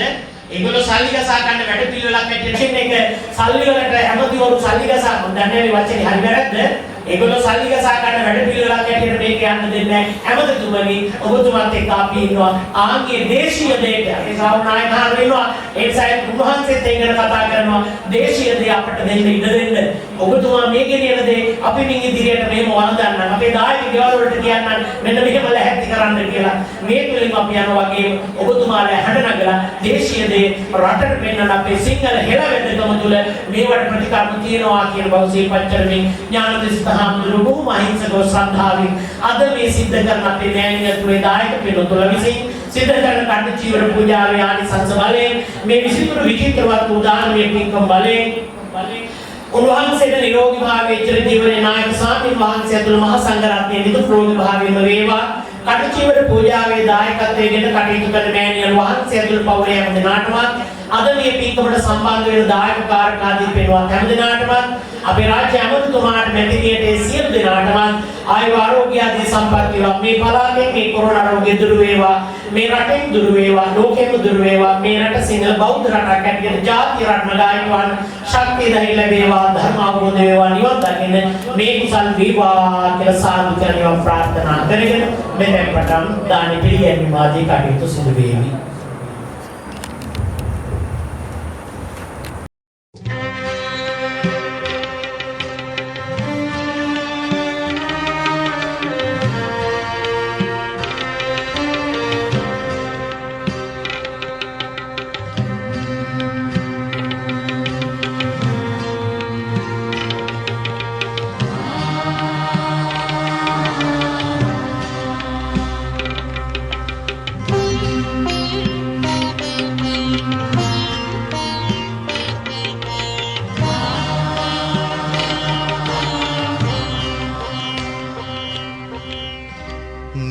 ඒගොල්ලෝ සල්ලි ගසා ගන්න වැඩ පිළිවෙලක් ඇටියෙ එක සල්ලි වලට ඇමතිවරු සල්ලි ගසා මම දන්නේ මේ වචනේ හරි වැරද්ද. ඒගොල්ලෝ සල්ලි ගසා ගන්න වැඩ පිළිවෙලක් ඇටියෙ මේක යන්න දෙන්නේ නැහැ. ඇමතිතුමනි ඔබතුමාත් එක්ක අපි ඉන්නවා ආන්ගේ දේශීය දෙයට. ඒ සාමාන්‍යයෙන් වෙනවා ඒ සයිඩ් උන්වහන්සේත් එක්කන කතා කරනවා දේශීය දේ අපිට දෙන්න ඉඩ දෙන්න. ඔබතුමා මේ ගෙනියන දේ අපි මින් ඉදිරියට මෙහෙම වළඳන්න. අපේ දායක ගෙවල් වලට කියන්න මෙන්න මෙහෙම ලැහැත්ති කරන්න කියලා. මේ තුලින් අපි යනවා වගේ ඔබතුමාලා හැඩ නගලා දේශීය දේ රටට පෙන්වන්න අපේ සිංහල හෙළවෙදකම තුල මේවට ප්‍රතිකාර තියනවා කියන බව සිහිපත් කරමින් ඥානදිස්ත හාමුදුරුවෝ බොහොම අහිංසකව ශ්‍රද්ධාවෙන් අද මේ සිද්ධ කරන අපේ මෑණියන්ගේ දායක පිළිතුර විසින් සිද්ධ කරන කට්ටි චීවර පූජාවේ ආනිසංස බලයෙන් මේ විසිතුරු විචිත්‍රවත් උදානමය පින්කම් බලයෙන් උන්වහන්සේට නිරෝගී භාවයේ චිර ජීවනයේ නායක ස්වාමීන් වහන්සේ ඇතුළු මහා සංඝරත්නයේ නිදුක් නිරෝගී භාවයෙම වේවා. කට්ටි චීවර පූජාවේ දායකත්වයෙන් කටයුතු කරන මෑණියන් වහන්සේ ඇතුළු පවුලේ හැම දෙනාටම අද මේ පින්කමට සම්බන්ධ වෙන දායක කාර්යකාරී පෙන්වත් හැම දිනාටම අපේ රාජ්‍ය අමාත්‍යතුමාට මැතිණියට ඒ සියලු දෙනාටම ආයු ආරෝග්‍ය ආදී සම්පත් වේවා මේ පළාතේ මේ කොරෝනා රෝගය දුරු වේවා මේ රටෙන් දුරු වේවා ලෝකෙම දුරු වේවා මේ රට සිංහල බෞද්ධ රටක් ඇටියට ජාතිය රත්න ගායකවන් ශක්තිය දහිල වේවා ධර්ම අවබෝධ වේවා නිවන් දකින්න මේ කුසල් වේවා කියලා සාදු කියලා ප්‍රාර්ථනා කරගෙන මෙතෙන් පටන් දාන පිළිගැනීම ආදී කටයුතු සිදු වේවි.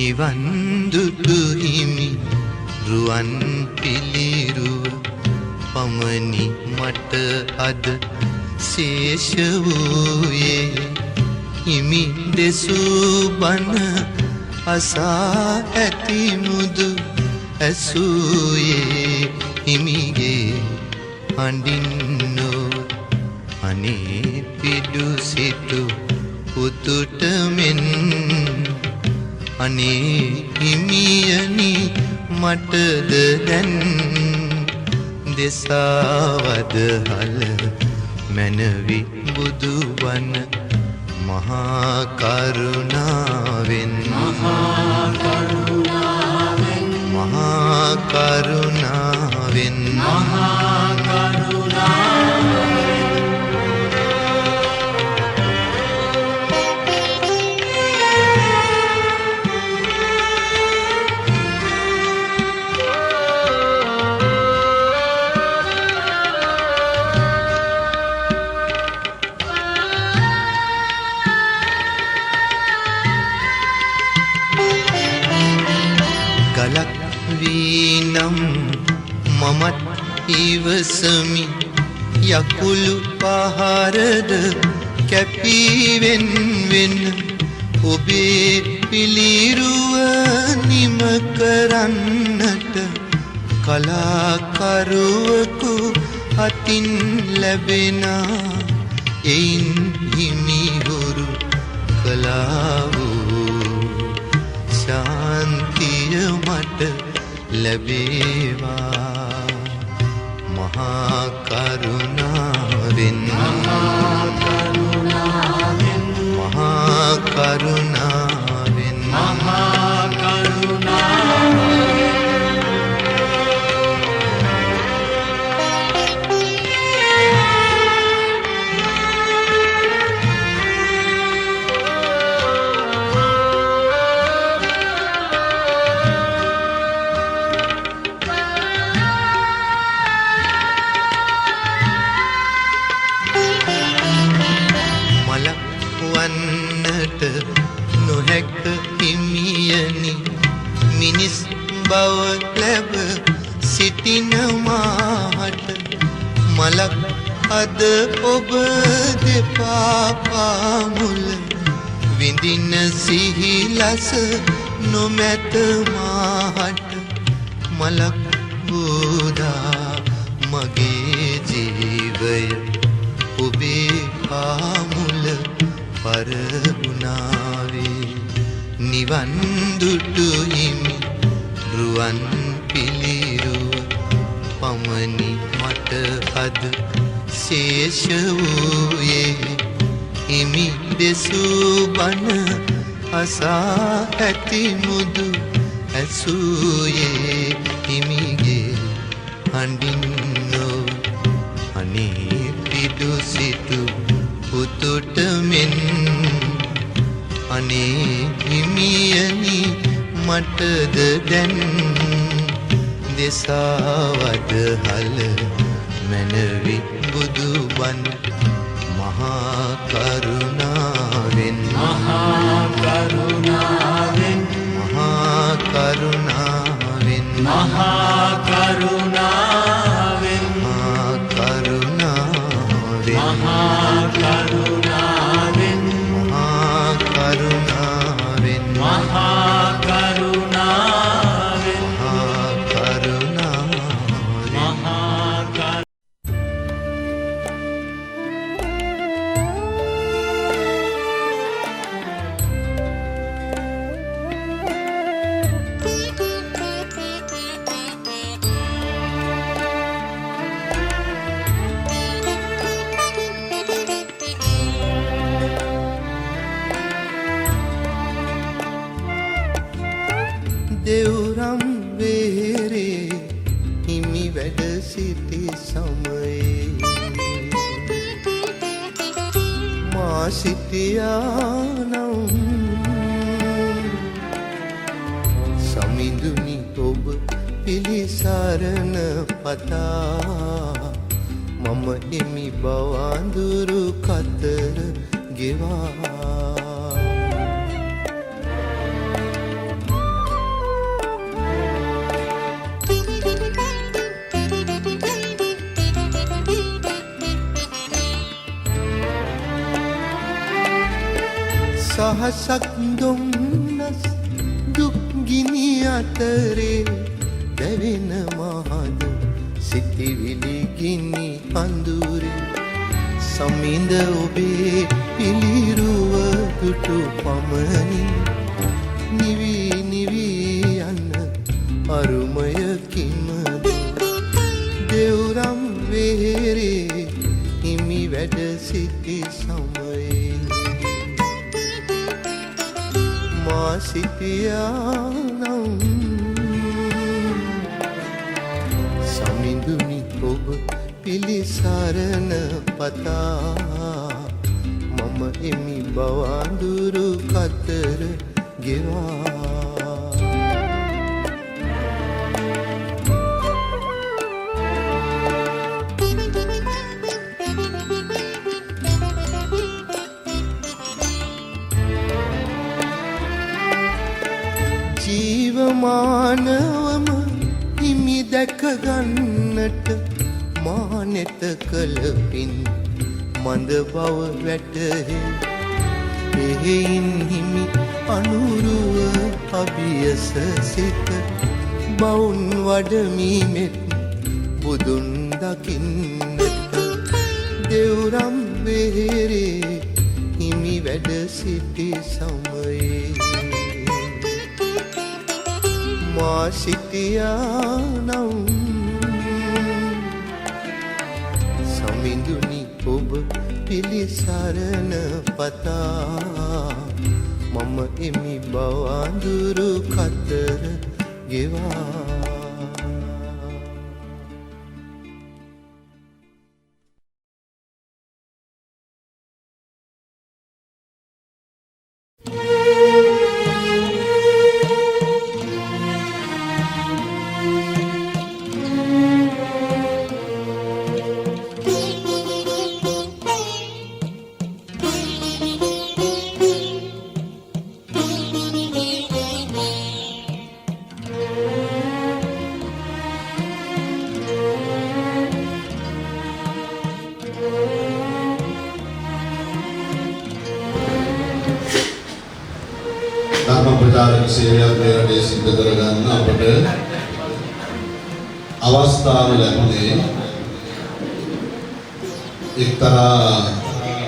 නිවන් දුටු හිමි රුවන් පිළිරුව පමණි මට අද ශේෂ වූයේ හිමි දෙසූ බණ අසා ඇති මුදු ඇසූයේ හිමිගේ හඬින්නෝ අනේ පිඩු සිටු පුතුට මෙන් අනේ හිමියනි මටද දැන් දෙසවද හල මැනවි බුදුවන මහා කරුණාවෙන් මහා කරුණාවෙන් මහා කරුණාවෙන් මහා කරුණාවෙන් ගලක් වීනම් මමත් ඉවසමි යකුළු පහරද කැපීවෙන් වෙන ඔබේ පිළිරුව නිම කරන්නට කලාකරුවකු අතින් ලැබෙනා එයින් හිමිහුරු කලා වූ ශාන්තිය මට ලැබේවා මහා කරුණාවෙන් මහා කරුණාවෙන් මහා කරුණාවෙන් මහා කරුණාවෙන් වන්නට නොහැක හිමියනි මිනිස් බව ලැබ සිටින මාහට මලක් අද ඔබ දෙපා පාමුල විඳින සිහිලස නොමැත මාහට මලක් බුදා මගේ ජීවය ඔබේ පාමුල පරගුණාවේ නිවන් දුටු හිමි රුවන් පිළිරුව පමණි මට අද ශේෂ වූයේ හිමි දෙසූ බණ අසා ඇති මුදු ඇසූයේ හිමිගේ හඬින්නෝ අනේ පිඩු සිටු පුතුට මෙන් අනේ හිමියනි මටද දැන් දෙසවද හල මැනවි බුදුවන් මහා කරුණාවෙන් මහා කරුණාවෙන් මහා කරුණාවෙන් මහා කරුණාවෙන් දෙව්රම් වේරේ හිමි වැඩ සිටි සමයේ මා සිටියානම් සමිඳුනි ඔබ පිළිසරණ පතා මම එමි බවඳුරු කතර ගෙවා සහසක් දුම්නස් දුක්ගිනි අතරේ දැවෙන මහද සිතිවිලි ගිනි අඳුරේ සමිඳ ඔබේ පිළිරුව දුටු පමණින් නිවි නිවි යන අරුමයකින්මද දෙව්රම් වේරේ හිමි වැඩ සිටි සමයේ මා සිටියානම් සමිඳුනි ඔබ පිළිසරණ පතා මම එමි බවඳුරු කතර ගෙවා ජීවමානවම හිමි දැක ගන්නට මානෙත කළ පින් මඳ බව වැටහේ එහෙයින් හිමි අනුරුව අභියස සිත බවුන් වඩමීමෙත් බුදුන් දකින්නට දෙව්රම් වේරේ හිමි වැඩ සිටි සමයේ මා සිටියානම් සමිඳුනි ඔබ පිළිසරණ පතා මම එමි බවඳුරු කතර ගෙවා ධර්ම ප්‍රචාරක සේවයක් මේ රටේ සිද්ධ කරගන්න අපට අවස්ථාව ලැබුණේ එක්තරා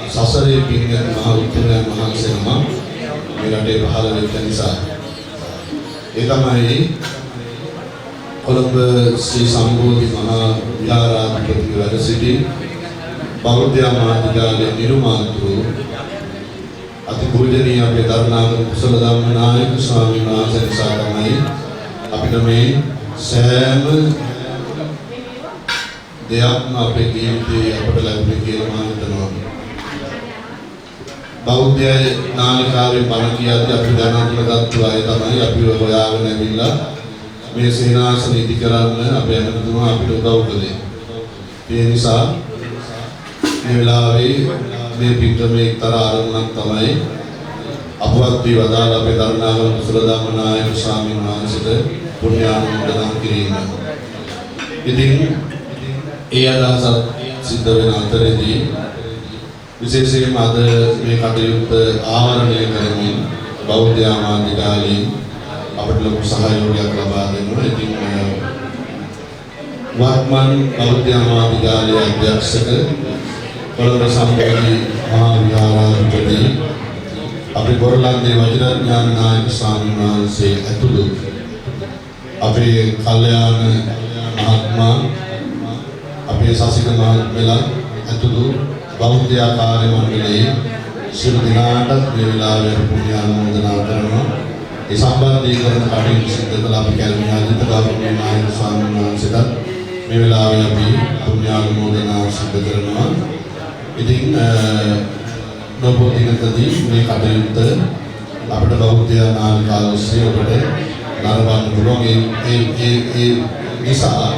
සසරේ පිරිනැමි මහ උතුමයන් වහන්සේ නම මේ රටේ පහළ වෙච්ච නිසා. ඒ තමයි කොළඹ ශ්‍රී සම්බෝධි මහා විහාරාධිපති වැඩ සිටි බෞද්ධ මාධ්‍යාලයේ නිර්මාතෘ අති පූජනීය අපේ දරණාගම කුසල ධම්මනායක ස්වාමීන් වහන්සේ නිසා තමයි අපිට මේ සෑම දෙයක්ම අපේ ජීවිතයේ අපට ලැබුණේ කියලා මම හිතනවා. බෞද්ධ නාලිකාවේ බණ කියද්දී අපි දැනගන්නගත්තු අය තමයි අපිව හොයාගෙන ඇවිල්ලා මේ සේනාසන ඉදි කරන්න අපේ ඇමතිතුමා අපිට උදව් කළේ. ඒ නිසා මේ වෙලාවේ මේ පිටමේ එක්තරා ආරම්භයක් තමයි අපවත් වී වදාළ අපේ දරණාගම කුසල ධම්මනායක ස්වාමීන් වහන්සේට පුණ්‍යානුමෝදනා කිරීම. ඉතින් ඒ අදහස සිද්ධ වෙන අතරේදී විශේෂයෙන්ම අද මේ කටයුත්ත ආවරණය කරමින් බෞද්ධ ආමාත්‍යාලයෙන් අපට ලොකු සහයෝගයක් ලබා දෙනවා. ඉතින් වර්තමාන බෞද්ධ ආමාත්‍යාලයේ අධ්‍යක්ෂක කොළඹ සම්බෝධි මහා විහාරාධිපති අපේ බොරලන්දේ වජිරඥාන නායක ස්වාමීන් වහන්සේ ඇතුළු අපේ කල්යාණ මහත්මයා අපේ ශාසික මහත්මයලා ඇතුළු බෞද්ධ කාර්ය මණ්ඩලයේ සියලු දෙනාට මේ වෙලාවේ පුණ්‍යානුමෝදනා කරනවා. ඒ සම්බන්ධීකරණ කටයුතු සිදු කළ අපි කැලණි ආදිත ගෞරවනීය නායක ස්වාමීන් වහන්සේට මේ වෙලාවේ අපි පුණ්‍යානුමෝදනා සිදු කරනවා. ඉතින් නොබෝ දිනකදී මේ කටයුත්ත අපිට බෞද්ධ නාලිකාව ඔස්සේ ඔබට නරඹන්න පුළුවන්. ඒ නිසා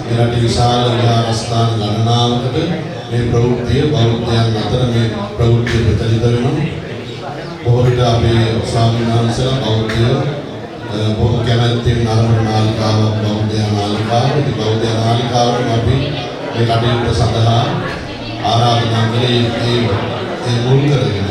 මෙරට විශාල විහාරස්ථාන ගණනාවකට මේ ප්‍රවෘත්තිය බෞද්ධයන් අතර මේ ප්‍රවෘත්තිය ප්‍රචලිත වෙනවා. බොහෝ විට අපේ ස්වාමීන් වහන්සේලා බෞද්ධය බොහෝ කැමැත්තෙන් නරඹන නාලිකාවක් බෞද්ධ නාලිකාව. ඉතින් බෞද්ධ නාලිකාවට අපි මේ කටයුත්ත සඳහා ආරාධනා කළේ ඒ මුල් කරගෙන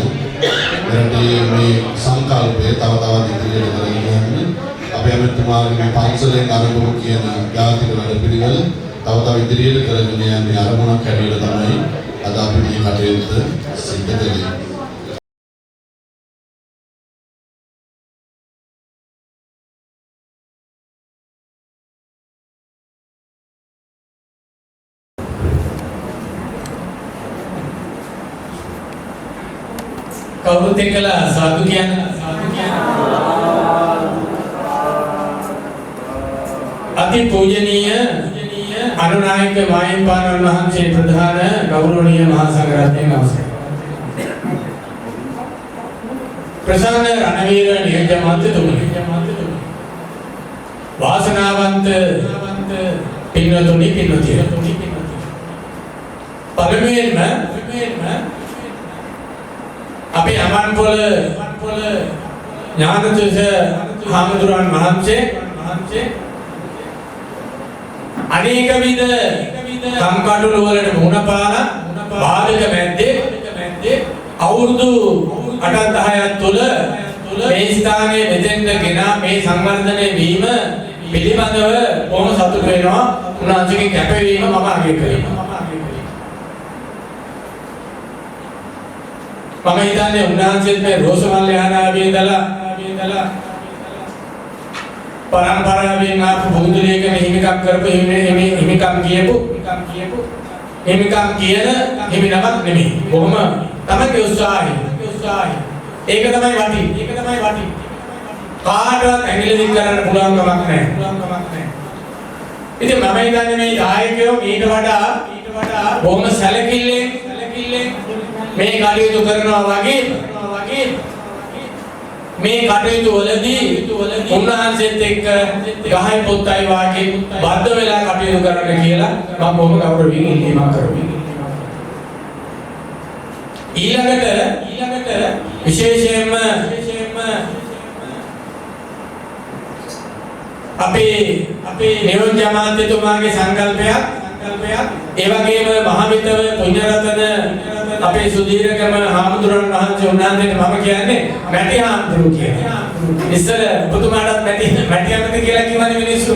මෙරටේ මේ සංකල්පය තව තවත් ඉදිරියට කරගෙන යන්න අපේ අමතුමාගේ මේ පන්සලෙන් ආරම්භ කියන ජාතික වැඩපිළිවෙල තව තව ඉදිරියට කරගෙන යන්නේ අරමුණක් හැටියට තමයි අද අපි මේ කටයුත්ත සිදු කළේ. කවුරුත් එක්කලා සාදු කියන්න අති පූජනීය අනුනායක මාහිම්පාණන් වහන්සේ ප්‍රධාන ගෞරවනීය මහා සංඝරත්නයන් අවසරයි. ප්‍රසන්න රණවීර නියෝජ්‍ය මන්ත්‍රතුමනි, වාසනාවන්ත පින්වතුනි පින්වතිය, පළමුවෙන්ම අපි අමන්පොළ ඥානතුස හාමුදුරන් වහන්සේ අනේක විද කම්කටොළු වලට මුහුණ පාලා බාධක මැද්දේ අවුරුදු 8-10ක් තුල මේ ස්ථානයේ මෙතෙන්ට ගෙනා මේ සංවර්ධනය වීම පිළිබඳව බොහොම සතුටු වෙනවා. උන්වහන්සේගේ කැපවීම මම අගය කරනවා. මම හිතන්නේ උන්වහන්සේත් මේ රෝසමල් යානාවේ ඉඳලා පරම්පරාවෙන් ආපු බුදුලේකම හිමිකම් කරපු හිමිකම් කියන හිමිනමක් නෙමෙයි. බොහොම තමයි උත්සාහය. ඒක තමයි වටින්නේ. කාටවත් ඇඟිලි දික් කරන්න පුළුවන් කමක් නැහැ. ඉතින් මම හිතන්නේ මේ දායකයෝ ඊට වඩා බොහොම සැලකිල්ලෙන් මේ කටයුතු කරනවා වගේ මේ කටයුතු වලදී උන්වහන්සේත් එක්ක ගහයි පොත්තයි වාගේ බද්ධ වෙලා කටයුතු කරන්න කියලා මම බොහොම ගෞරවයෙන් ඉල්ලීමක් කරමි. ඊළඟට විශේෂයෙන්ම අපේ නියෝජ්‍ය අමාත්‍යතුමාගේ සංකල්පයක් ඒ වගේම මහමිතව පුණ්‍යරතන අපේ සුදීරකම හාමුදුරන් වහන්සේ උන්වහන්සේට මම කියන්නේ මැටි හාමුදුරුවෝ කියලා. ඉස්සර පුතුමාටත් මැටි ඇමති කියලා කිව්වනේ මිනිස්සු.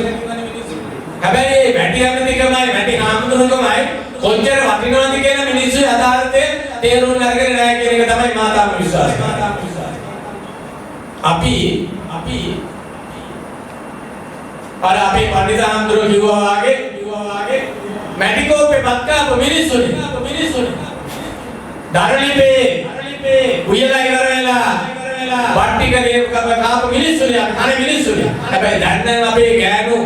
හැබැයි මැටි ඇමතිකමයි මැටි හාමුදුරුවෝමයි කොච්චර වටිනවද කියලා මිනිස්සු යථාර්ථයේ තේරුම් අරගෙන නැහැ කියන එක තමයි මාතාම විශ්වාසය. අපි අර අපේ පඬිත හාමුදුරුවෝ කිව්වා වාගේ මැඩිකෝපේ පත්කාපු මිනිස්සුනේ දරලිපේ උයලා ඉවර වෙලා වට්ටිකේ කාපු මිනිස්සුනේ අර මිනිස්සුනේ. හැබැයි දැන් නම් අපේ ගෑනු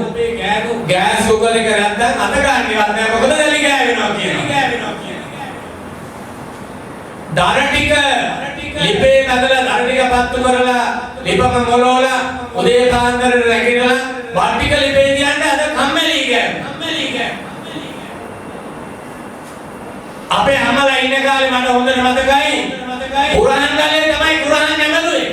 ගෑස් කුකර් එක නැත්තම් අත ගන්නවත් නැහැ. මොකද දැලි ගෑවෙනවා කියනවා. දර ටික ලිපේ නැදලා දර ටික පත්තු කරලා ලිපම මොලෝලා උදේ පාන්දර රැකිනලා වට්ටික ලිපේ තියන්නේ අද කම්මැලි ගෑවෙනවා. අපේ අම්මලා ඉන්න කාලේ මට හොඳට මතකයි කුරහන් ගලේ තමයි කුරහන් නැමලුවේ.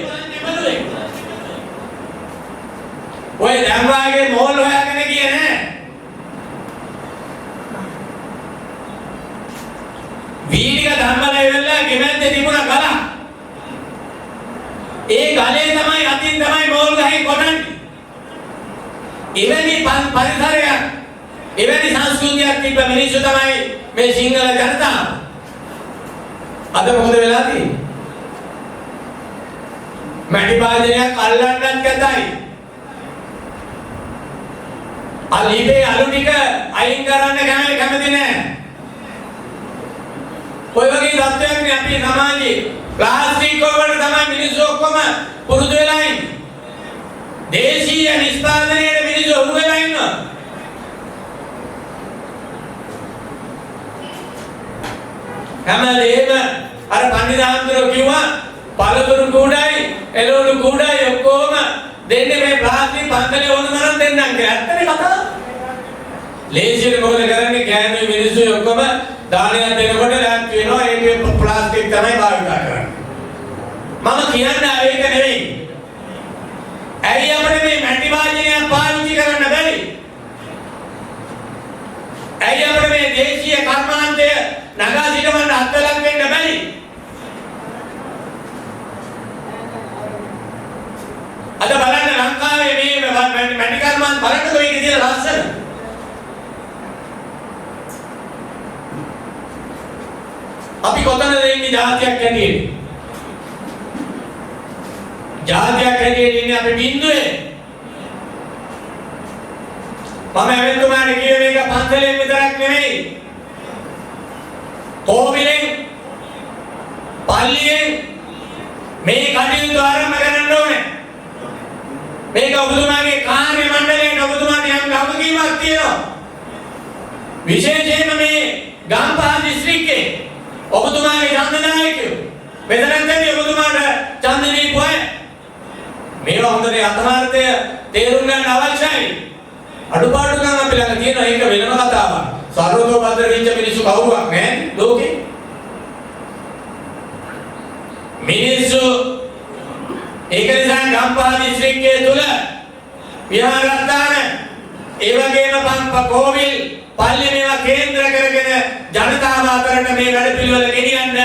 ඔය දැන් වාගේ මෝල් හොයාගෙන ගියේ නෑ. වීඩික ධම්මලා ඉවරලා ගෙමෙන්ද තිබුණා ගල. ඒ ගලේ තමයි අතින් තමයි මෝල් ගහින් කොටන්නේ. එවැනි පරිසරයක් එවැනි සංස්කෘතියක් තිබ්බ මිනිස්සු තමයි මේ සිංහල ජනතාව. අද මොකද වෙලා තියෙන්නේ? මැටි භාජනයක් අල්ලන්නත් කැතයි. අලිපේ අලු ටික අයින් කරන්න කැමති නැහැ. ඔය වගේ තත්ත්වයක් නේ අපේ සමාජයේ. ප්ලාස්ටික් වලට තමයි මිනිස්සු ඔක්කොම පුරුදු වෙලා ඉන්නේ. දේශීය නිෂ්පාදනයේ මිනිස්සු ඔහු වෙලා ඉන්නවා. හැමදේම අර පන්දිදාන්තර කිව්වා පළතුරු කුඩයි එළවලු කුඩයි ඔක්කොම දෙන්නේ මේ ප්ලාස්ටික් පන්සලේ ඕන තරම් දෙන්නම් කියලා. ඇත්තනේ කතාව. ලේසියට මොකද කරන්නේ? ගෑනු මිනිස්සු ඔක්කොම දානයක් දෙනකොට ලෑස්ති වෙනවා ඒකේ ප්ලාස්ටික් තමයි භාවිත කරන්නේ. මම කියන්නේ ඒක නෙවෙයි. ඇයි අපිට මේ මැටි වාදනයක් පාවිච්චි කරන්න බැරි? ඇයි අපිට මේ දේශීය කර්මාන්තය නගා සිටවන්න අත්ලක් වෙන්න බැරි? අද බලන්න ලංකාවේ මේ මැටි කර්මාන්ත බලන්නකෝ මේකේ තියෙන ලස්සන. අපි කොතනද ඉන්නේ ජාතියක් හැටියට? ජාතියක් හැටියට ඉන්නේ අපි බින්දුවේ. මම එවෙන්තුමාට කියේ මේක පන්සලෙන් විතරක් නෙමෙයි. කෝවිලෙන් පල්ලියෙන් මේ කටයුතු ආරම්භ කරන්න ඕනේ. මේක ඔබතුමාගේ කාර්ය මණ්ඩලයෙන් ඔබතුමාට යම් වගකීමක් තියෙනවා. විශේෂයෙන්ම මේ ගම්පහ දිස්ත්‍රික්කේ ඔබතුමාගේ ඡන්දනායකයෝ මෙතනදී ඔබතුමාට ඡන්ද දීපුවා. මේවා හොඳට යථාර්ථය තේරුම් ගන්න අවශ්‍යයි. අඩුපාඩුකම් අපි ළඟ තියෙනවා ඒක වෙනම කතාවක්. සර්වතෝපද්‍ර වෙච්ච මිනිස්සු කවුරුවක් නැහැ ලෝකේ. මිනිස්සු ඒක නිසා ගම්පහ දිස්ත්‍රික්කයේ තුල විහාරස්ථාන ඒ වගේම කෝවිල් පල්ලි මේවා කේන්ද්‍ර කරගෙන ජනතාව අතරට මේ වැඩ පිළිවෙල ගෙනියන්න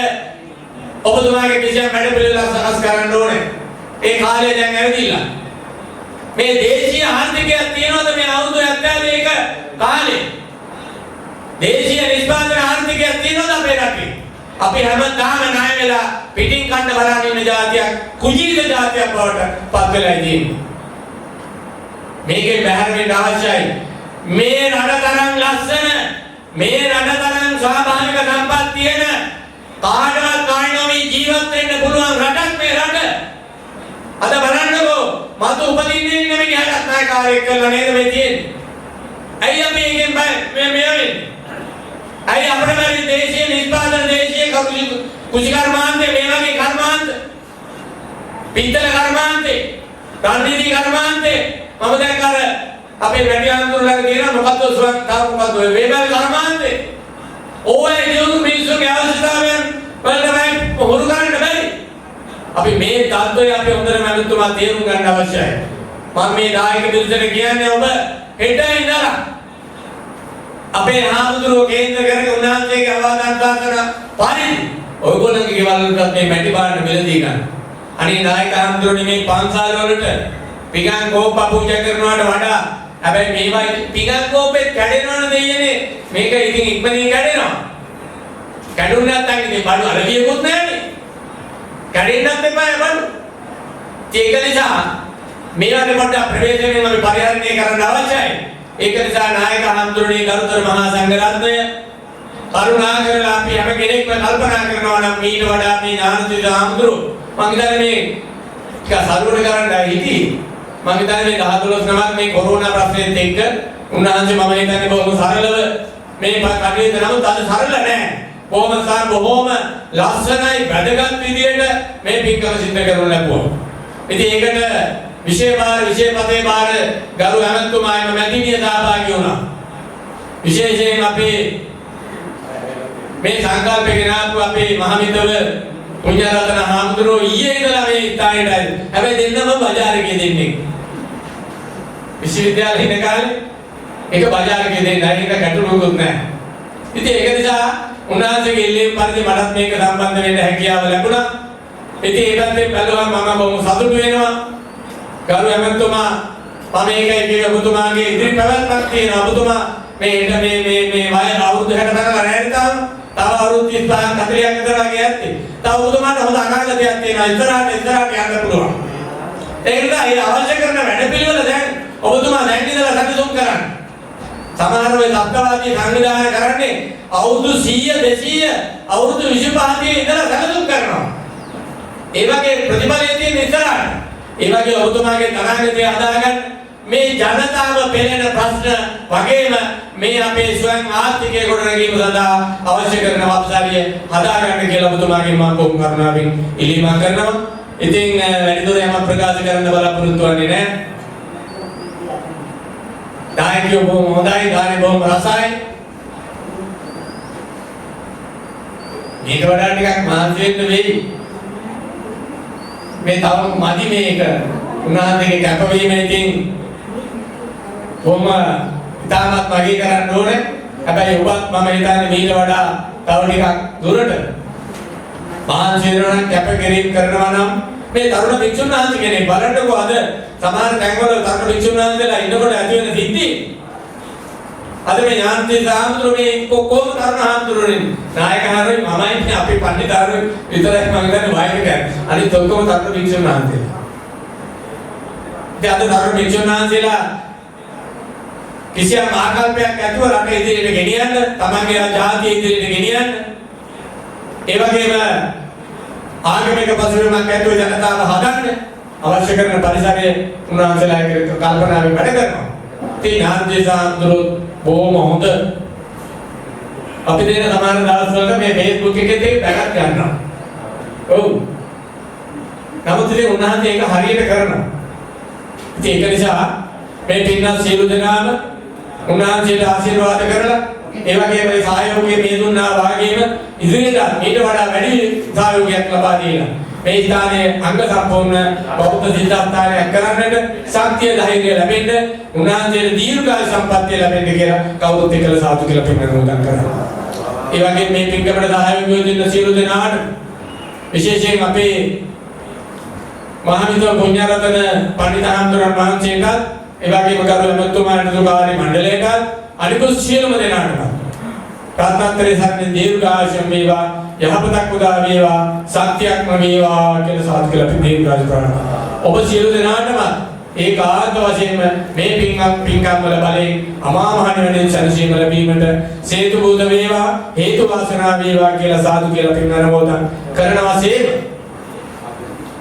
ඔබතුමාගේ කිසියම් වැඩ පිළිවෙලක් සකස් කරන්න ඕනේ. ඒ කාලය දැන් ඇවිදිලා. මේ දේශීය ආර්ථිකයක් තියනවාද මේ අවුරුදු 72 කාලේ? දේශීය නිෂ්පාදන ආර්ථිකයක් තියනවාද අපේ රටේ? අපි හැමදාම ණය වෙලා පිටින් කන්න බලන් ඉන්න જાතියක් කුජීත જાතියක් බවට පත් වෙලා ඉන්නේ. මේකේ බැහැර වෙන්න අවශ්‍යයි. මේ රටතරන් ලස්සන මේ රටතරන් ස්වාභාවික සම්පත් තියෙන කාටවත් කායිනෝමි ජීවත් වෙන්න පුළුවන් රටක් මේ රට. අද බලන්නකෝ මතු උපදින්නේ ඉන්න මිනිහට නායකාරයෙක් කරලා නේද මේ තියෙන්නේ. ඇයි අපි එකෙන් මේ වෙන්නේ? ඇයි අපේ මේ දේශීය නිෂ්පාදන දේශීය කුෂි කර්මාන්තේ මේ වගේ කර්මාන්ත පිටතල කර්මාන්තේ රාජනීති කර්මාන්තේ මම දැන් අර අපේ වැඩි ආන්දෝලනයක තියෙන මොකද්ද සුවන්තාව මොකද්ද වේබල් කර්මාන්තේ ඕයේ දියුණු මිනිස්සුගේ අවශ්‍යතාවයන් වලට හොරු කරන්න බැරි. අපි මේ තත්ත්වය අපි හොඳටම අනුතුමා තේරුම් ගන්න අවශ්‍යයි. මම මේ දායක පිළිසෙට කියන්නේ ඔබ හෙට ඉඳලා අපේ ආමුදුරෝ කේන්ද්‍ර කරගෙන උන්වහන්සේගේ අවවාදන් කරන පරිදි ඔයගොල්ලන්ගේ ගෙවල් වලට මේ මැටි බාන්න මෙලදී ගන්න. අනේ නායක ආමුදුරනේ මේ පන්සල් වලට පිගන් කෝප්ප පූජා කරනවට වඩා හැබැයි මේවා පිගන් කෝපෙත් කැඩෙනවනේ දෙයනේ. මේක ඉතින් ඉක්මනින් කැඩෙනවා. කැඩුන්නේ නැත්නම් ඉතින් බඩු අරවියකුත් නැහැනේ. කැඩෙන්නත් එපා බඩු. ඒක නිසා මේවට පොඩ්ඩක් ප්‍රවේශයෙන් අපි පරිහරණය කරන්න අවශ්‍යයි. ඒක නිසා නායක හඳුරන්නේ ගරුතර මහා සංඝරත්නය කරුණා කරලා අපි හැම කෙනෙක්ම කල්පනා කරනවා නම් ඊට වඩා මේ ඥානසිත හඳුරු මම හිතන්නේ මේ ටික සරුවන කරන්න හිටි මම හිතන්නේ මේ 10 12 නමක් මේ කොරෝනා ප්‍රශ්නෙත් එක්ක උන්වහන්සේ මම හිතන්නේ බොහොම සරලව මේ කටයුතු නමුත් අද සරල නැහැ බොහොම ලස්සනයි වැදගත් විදියට මේ පින්කම සිද්ධ කරන්න ලැබුවා. ඉතින් ඒකට විශේෂපතේ බාර ගරු ඇමතුමායම මැදිනිය සහභාගී වුණා. විශේෂයෙන් අපේ මේ සංකල්පේ ගෙනාවු අපේ මහමිතව පුණ්‍යරතන හාමුදුරුවෝ ඊයේ ඉඳලා මේ ස්ථානයේයි. හැබැයි දෙන්නම බજારකේ දෙන්නේ. විශ්වවිද්‍යාලේ ඉන්න කාලේ ඒක බજાරකේ දෙන්නේ නැහැ. ඒක ගැටලුවකුත් නැහැ. ඉතින් ඒක නිසා උන්වහන්සේගේ ඉල්ලීම් පරිදි මටත් මේක සම්බන්ධ වෙන්න හැකියාව ලැබුණා. ඉතින් ඒ පැත්තෙන් බැලුවම මම බොහොම සතුටු වෙනවා. ගරු ඇමතුමා මම මේකයි කියේ ඔබතුමාගේ ඉදිරි පැවැත්මක් තියෙනවා. ඔබතුමා මේ වය අවුරුදු 60 කරලා නැහැ තාම. තව අවුරුදු 35 40ක් විතර වගේ ඇත්තේ. තව ඔබතුමාට හොඳ අනාගතයක් තියෙනවා. ඉස්සරහට යන්න පුළුවන්. ඒක නිසා ඒ අවශ්‍ය කරන වැඩපිළිවෙල දැන් ඔබතුමා දැන් ඉඳලා සැලසුම් කරන්න. සමහර වෙලාවට සත්‍යවාදී සංවිධානය කරන්නේ අවුරුදු 100 200 අවුරුදු 25 ඉඳලා සැලසුම් කරනවා. ඒ වගේ ප්‍රතිඵලය තියෙන ඉස්සරහට ඒ වගේ ඔබතුමාගේ අනාගතය හදාගන්න මේ ජනතාව පෙළෙන ප්‍රශ්න වගේම මේ අපේ ස්වයං ආර්ථිකය ගොඩනැගීම සඳහා අවශ්‍ය කරන වපසාරිය හදාගන්න කියලා ඔබතුමාගෙන් මම බොහොම කරුණාවෙන් ඉල්ලීමක් කරනවා. ඉතින් වැඩිදුර යමක් ප්‍රකාශ කරන්න බලාපොරොත්තු වෙන්නේ නැහැ. දායකයෝ බොහොම හොඳයි, ගානේ බොහොම රසයි. මේක වඩා ටිකක් මහන්සි වෙන්න වෙයි. මේ තව මදි මේක. උන්වහන්සේගේ කැපවීම ඉතින් කොහොම ඉතාමත් වගේ කරන්න ඕනේ. හැබැයි ඔබත් මම හිතන්නේ මීට වඩා තව ටිකක් දුරට මහන්සි වෙනවා නම් කැපකිරීම කරනවා නම් මේ තරුණ භික්ෂුන් වහන්සේ කෙනෙක් බලන්නකෝ අද සමහර තැන්වල තරුණ භික්ෂුන් වහන්සේලා ඉන්නකොට ඇති වෙන සිද්ධි. අද මේ ඥානදී සාමුදුර මේ කොහොම තරුණ හාමුදුරනේ නායකහරුයි මමයි අපි පඬිතුමාරුයි විතරයි මම හිතන්නේ වයින් කරන්නේ. අනිත් ඔක්කොම තරුණ භික්ෂුන් වහන්සේලා. දැන් අද තරුණ භික්ෂුන් වහන්සේලා කිසියම් ආකල්පයක් ඇතුව රට ඉදිරියට ගෙනියන්න, තමන්ගේ ජාතිය ඉදිරියට ගෙනියන්න. ඒ වගේම ආගමික පසුබිමක් ඇතුව ජනතාව හදන්න අවශ්‍ය කරන පරිසරය උන්වහන්සේලා කල්පනාවෙන් වැඩ කරනවා. ඉතින් ඥානදී සාමුදුර බොහොම හොඳ අපි දෙන සමාන දවස්වල මේ Facebook එකේ බැලක් ගන්නවා. ඔව්. නමුත් ඉතින් උන්වහන්සේ ඒක හරියට කරනවා. ඉතින් ඒක නිසා මේ පින්වත් සියලු දෙනාම උන්වහන්සේට ආශිර්වාද කරලා ඒ වගේම මේ සහයෝගය මේ දුන්නා වාගේම ඉදිරියට ඊට වඩා වැඩි සහයෝගයක් ලබා දීලා මේ ස්ථානයේ අංග සම්පූර්ණ බෞද්ධ සිද්ධාන්තයක් කරන්නට ශක්තිය ධෛර්යය ලැබෙන්න උන්වහන්සේට දීර්ඝායු සම්පන්නිය ලැබෙන්න කියලා කවුරුත් එකල සාදු කියලා පින්නනෝදන් කරනවා. ඒ වගේම මේ පින්කමට සහයෝගය දෙන සියලු දෙනාට විශේෂයෙන් අපේ මහමිත පුණ්‍යරතන පඬිතුමාන් වහන්සේට ඒ වගේම ගරු එමෙතුමාට සුභාරි මණ්ඩලයට අනිකුත් සියලුම දෙනාටම රත්නත්‍රේ සම්මේ දීර්ඝායුෂ වේවා යහපතක් උදා වේවා සත්‍යක්ම වේවා කියලා සාදු කියලා අපි දීර්ඝායුෂ ප්‍රාර්ථනා. ඔබ සියලු දෙනාටම ඒකාන්ත වශයෙන්ම මේ පින්කම් වල බලයෙන් අමා මහ නිවනින් සැනසීම ලැබීමට හේතු බෝධ වේවා හේතු වාසනා වේවා කියලා සාදු කියලා පින් අනුමෝදන් කරනවා සේම.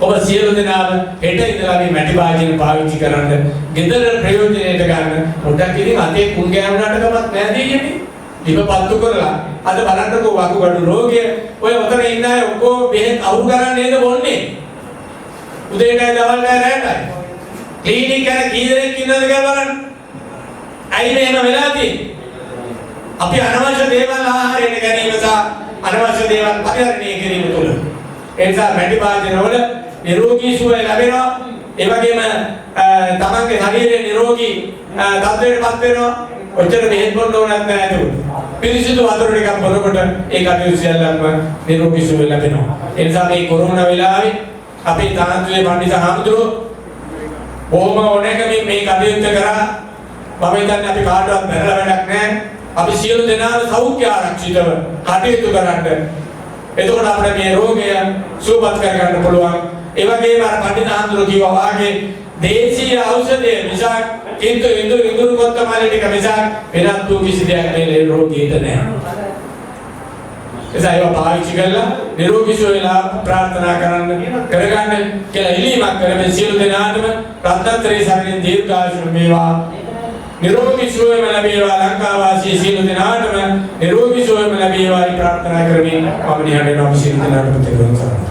ඔබ සියලු දෙනාම හෙට ඉඳලා මේ මැටි භාජන පාවිච්චි කරන්න, ගෙදර ප්‍රයෝජනෙට ගන්න. පොඩ්ඩක් ඉතින් අතේ කුන් ගෑවුනට කමක් නැහැ දෙයියනේ. ඉබපත්තු කරලා අද බලන්නකෝ වකුගඩු රෝගය ඔය උතන ඉන්න අය ඔක්කොම බෙහෙත් අවු කරන්නේ නේද බොන්නේ? උදේටයි දවල්ටයි රැටයි. ක්ලිනික් එක කී දෙනෙක් ඉන්නවද කියලා බලන්න. ඇයි මෙහෙම වෙලා තියෙන්නේ? අපි අනවශ්‍ය දේවල් ආහාරයෙන් ගැනීම සහ අනවශ්‍ය දේවල් පරිහරණය කිරීම තුළ ඒ නිසා මැටි භාජන වල නිරෝගී සුවය ලැබෙනවා. ඒ වගේම තමන්ගේ ශරීරයේ නිරෝගී තත්ත්වයටපත් වෙනවා. ඔච්චර බෙහෙත් බොන්න ඕනක් නැහැ නේද? පිරිසිදු වතුර ටිකක් බොනකොට ඒ කටයුතු සියල්ලම නිරෝගී සුවය ලැබෙනවා. ඒ නිසා මේ කොරෝනා වෙලාවේ අපි තාන්ත්‍රික පඬිතු හාමුදුරුවෝ බොහොම ඕනෑකමින් මේ කටයුත්ත කරා. මම හිතන්නේ අපි කාටවත් බැරලා වැඩක් නැහැ. අපි සියලු දෙනාම සෞඛ්‍ය ආරක්ෂිතව කටයුතු කරන්න. එතකොට අපිට මේ රෝගය සුවපත් කරගන්න පුළුවන්. ඒ වගේම අර පඬිතු හාමුදුරුවෝ කිව්වා වාගේ දේශීය ඖෂධය මිසක් ඉඳුරු කොත්තමල්ලි ටික මිසක් වෙනත් කිසි දෙයක් මේ රෝගීට නැහැ. එසේම පාවිච්චි කරලා නිරෝගී සුවය ප්‍රාර්ථනා කරගන්න කියලා ඉල්ලීමක් කරමින් සියලු දෙනාටම රත්නත්‍රේ සරණින් දීර්ඝායුෂ වේවා. නිරෝගී සුවයම ලැබේවා. ලංකා වාසී සියලු දෙනාටම නිරෝගී සුවයම ලැබේවා ප්‍රාර්ථනා කරමින් මම නිහඬව ඔබ සියලු දෙනාටම තෙරුවන් සරණයි.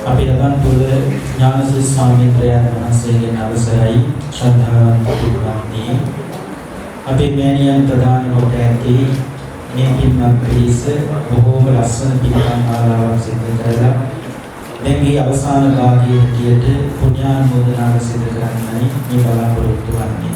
අපි ලබන තුල ඥානසිරි ස්වාමීන් වහන්සේගෙන් අවසරයි ශ්‍රද්ධාවන්ත පින්වත්නි අපි මෑණියන් ප්‍රදාන කොට ඇති මේ පින්වත් පිරිස බොහෝම ලස්සන පින්කම් මාලාවක් සිදු කරලා දැන් මේ අවසාන භාගයේ හැටියට පුණ්‍යානුමෝදනාව සිදු කරන්නයි මේ බලාපොරොත්තු වෙන්නේ.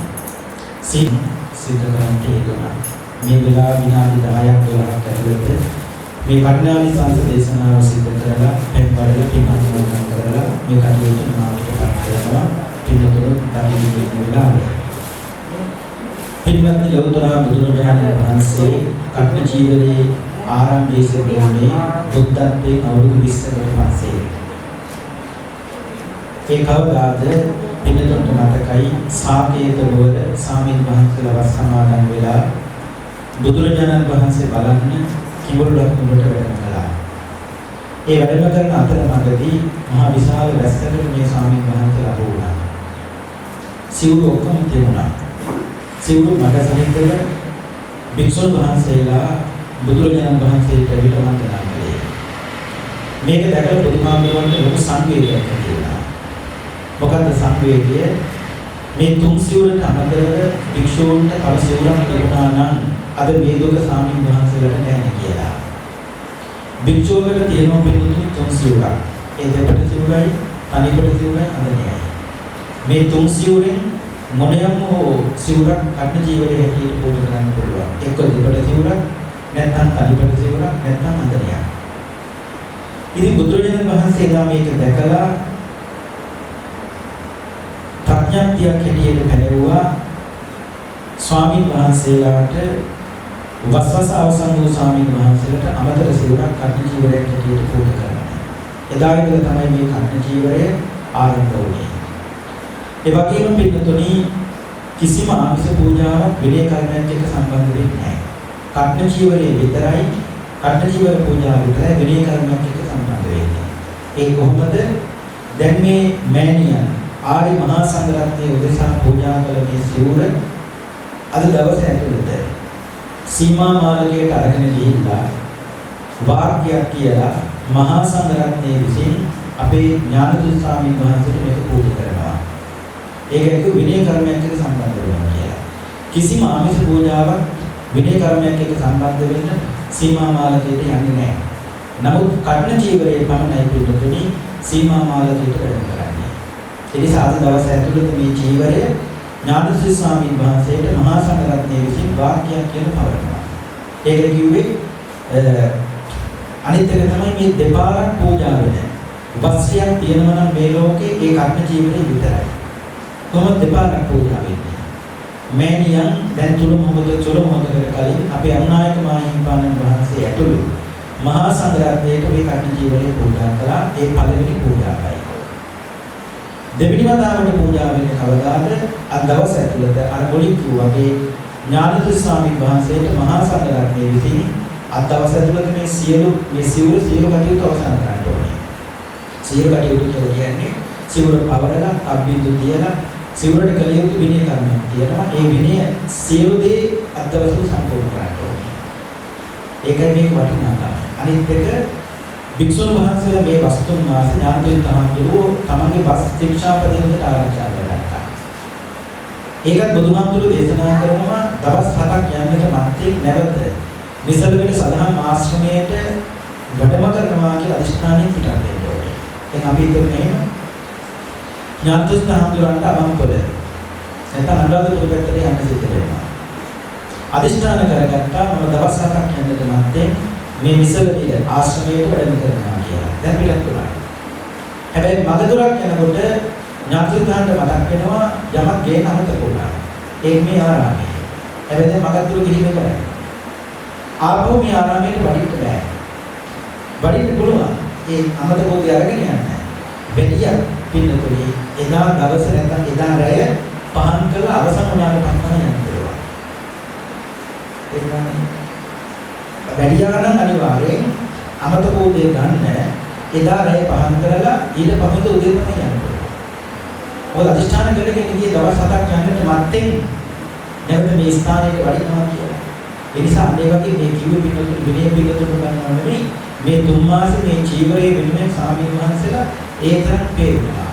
සිදු කරන්න තියෙනවා. මේ වෙලාව විනාඩි 10ක් 12ක් ඇතුළත මේ කර්ණානි සංස දේශනාව සිදු කරලා පෙන්වල පින්වත්තුන් කරලා මේ කටයුතු මාර්ගපත් කරනවා. පින්වතුන් තමයි වෙලාව. පින්වත්නි ලෞතර බුදුරජාණන් වහන්සේ කර්ම ජීවනයේ ආරම්භයේ සිදුවන්නේ බුද්ධත්වයෙන් අවුරුදු 20කට පස්සේ. ඒ කවදාද පින්නතුන්ට මතකයි සාකේත නුවර සාමීන් වහන්සේලා වස් සමාදන් වෙලා බුදුරජාණන් වහන්සේ බලන්න කිඹුරුලක් නුවරට වැඩම කළා. ඒ වැඩම කරන අතරමඟදී මහා විශාල රැස්කඩක මේ සාමීන් වහන්සේලා වුණා. සිවුරු ඔක්කොම තිබුණා. සිවුරු මඩ සහිතව භික්ෂුන් වහන්සේලා බුදුරජාණන් වහන්සේට විතරක් වන්දනා කළේ. මේක දැකලා බුදුහාමුදුරන්ට ලොකු සංවේගයක් ඇති වුණා. මොකද සංවේගය මේ තුන් සිවුරට අමතරව භික්ෂූන්ට තව සිවුරක් තිබුණා නම් අද මේ දුක සාමීන් වහන්සේලාට නැහැ කියලා. භික්ෂුවකට තියෙනවා පිළිතුරු තුන් සිවුරක්. ඒ දෙපට සිවුරයි තනිපට සිවුරයි අඳිනයි. මේ තුන් සිවුරෙන් මොනියම් හෝ සිවුරක් අට්ඨ ජීවරයේ හැටියට පොදු කරන්න පුළුවන්. එක්ක දෙපට සිවුරක් නැත්නම් තනිපට සිවුරක් නැත්නම් අඳිනයි. ඉතින් බුදුරජාණන් වහන්සේලා මේක දැකලා ප්‍රඥාක්තියක් හැටියට පැනෙවුවා ස්වාමීන් වහන්සේලාට වස්වස අවසන් වූ ස්වාමීන් වහන්සේලාට අමතර සිවුරක් කර්ණ ජීවරයක් හැටියට පූජා කරනවා. එදා ඉඳලා තමයි මේ කර්ණ ජීවරය ආරම්භ වුනේ. ඒ වගේම පිටුතුණි කිසිම ආමිෂ පූජාවක් විනය කර්මයක් එක්ක සම්බන්ධ වෙන්නේ නැහැ. කර්ණ ජීවරයේ විතරයි කර්ණ ජීවර පූජාව විතරයි විනය කර්මයක් එක්ක සම්බන්ධ වෙන්නේ. ඒ කොහොමද? දැන් මේ මෑණියන් ආරි මහා සංඝරත්නයේ උදෙසා පූජා කළ මේ සිවුර අද දවසේ ඇතුළත සීමා මාර්ගයට අරගෙන ගිහිල්ලා වාක්‍යයක් කියලා මහා සංඝරත්නයේ විසින් අපේ ඥානතුන් ස්වාමීන් වහන්සේට මේක පූජා කරනවා. ඒක විනය කර්මයක් එක්ක සම්බන්ධ වෙනවා කියලා. කිසිම ආමිෂ පූජාවක් විනය කර්මයක් එක්ක සම්බන්ධ වෙන්න සීමා මාර්ගයට යන්නේ නැහැ. නමුත් කර්ණ ජීවරයේ පමණයි පිටුතුනි සීමා මාර්ගයට වැඩම කරන්නේ. ඒ නිසා අද දවසේ ඇතුළත මේ ජීවරය ඥානසිරි ස්වාමීන් වහන්සේට මහා සංඝරත්නයේ විසින් වාක්‍යයක් කියන පවරනවා. ඒකට කිව්වේ අනිත් එක තමයි මේ දෙපාරක් පූජා වෙන. වස්ත්‍රයක් තියෙනවා නම් මේ ලෝකේ ඒ කර්ණ ජීවරේ විතරයි. කොහොමද දෙපාරක් පූජා වෙන්නේ? මෑණියන් දැන් තුල මොහොතකට කලින් අපේ අනුනායක මාහිමිපාණන් වහන්සේ ඇතුළු මහා සංඝරත්නයට මේ කර්ණ ජීවරේ පූජා කළා. ඒ පළවෙනි පූජාවයි. දෙවෙනි වතාවට පූජා වෙන්නේ කවදාද? අද දවස් ඇතුළත අර මුලින් කිව්වාගේ ඥානතුන් ස්වාමීන් වහන්සේට මහා සංඝරත්නයේ විසින් අද දවස් ඇතුළත මේ සියලු කටයුතු අවසන් කරන්න ඕනේ. සියලු කටයුතු කියන්නේ සිවුර පවරලා අභිදු තියලා සිවුරට කළ යුතු විනය කර්මයක් තියෙනවා. ඒ විනය සියලු දේ අද දවසේ සම්පූර්ණ කරන්න ඕනේ. ඒකයි මේක වටිනාකම. අනිත් එක භික්ෂුන් වහන්සේලා මේ වස්තුන් වාස ඥානතුන් තමන්ගේ වස් ශික්ෂාපදයට ආරක්ෂා කරගත්තා. ඒකත් බුදුහාමුදුරුවෝ දේශනා කරනවා දවස් 7ක් යන්නට මත්තේ නැවත නිසලවල සදහම් ආශ්‍රමයට වැඩම කරනවා කියලා අදිෂ්ඨානයෙන් පිටත් වෙන්න ඕනේ. දැන් අපි හිතන්නේ ඥානතුන් හාමුදුරන්ට අවම්පොල නැත්නම් අනුරාධපුර පැත්තට යන්න සිද්ධ වෙනවා. අදිෂ්ඨාන කරගත්තා මම දවස් 7ක් යන්නට මත්තේ මේ නිසලවිල ආශ්‍රමයට වැඩම කරනවා කියලා. දැන් පිටත් වුණා. හැබැයි මගදුරක් යනකොට ඥාතිදාන්ට මතක් වෙනවා යමක් ගේන අමතක වුණා. ඒක මේ ආරාමය. හැබැයි දැන් මගදුර ගිහින් කරන්නේ. ආපහු මේ ආරාමයට වඩින්න බෑ. වඩින්න පුළුවන්. ඒ අමතක උදේ අරගෙන යන්න. බෙදියක් පින්නතුනි එදා දවස නැත්නම් එදා රැය පහන් කළ අවසන් වුණාට පස්සම යන්න පුළුවන්. ඒක නම් වැඩියා නම් අනිවාර්යෙන් අමතක උදේ ගන්න එදා රැය පහන් කරලා ඊට පහුත උදේ තමයි යන්න. ඔය අධිෂ්ඨාන කරගෙන ගියේ දවස් 7ක් යන්නට මත්තෙන් නැවත මේ ස්ථානයට වඩිනවා කියලා. ඒ නිසා මේ වගේ මේ කිව්ව පිටුතු විනය පිටුතු ගන්නවා නෙමෙයි මේ තුන් මාසේ මේ ජීවරයේ වෙනුවෙන් ස්වාමීන් වහන්සේලා ඒ තරම් පෙරුණා.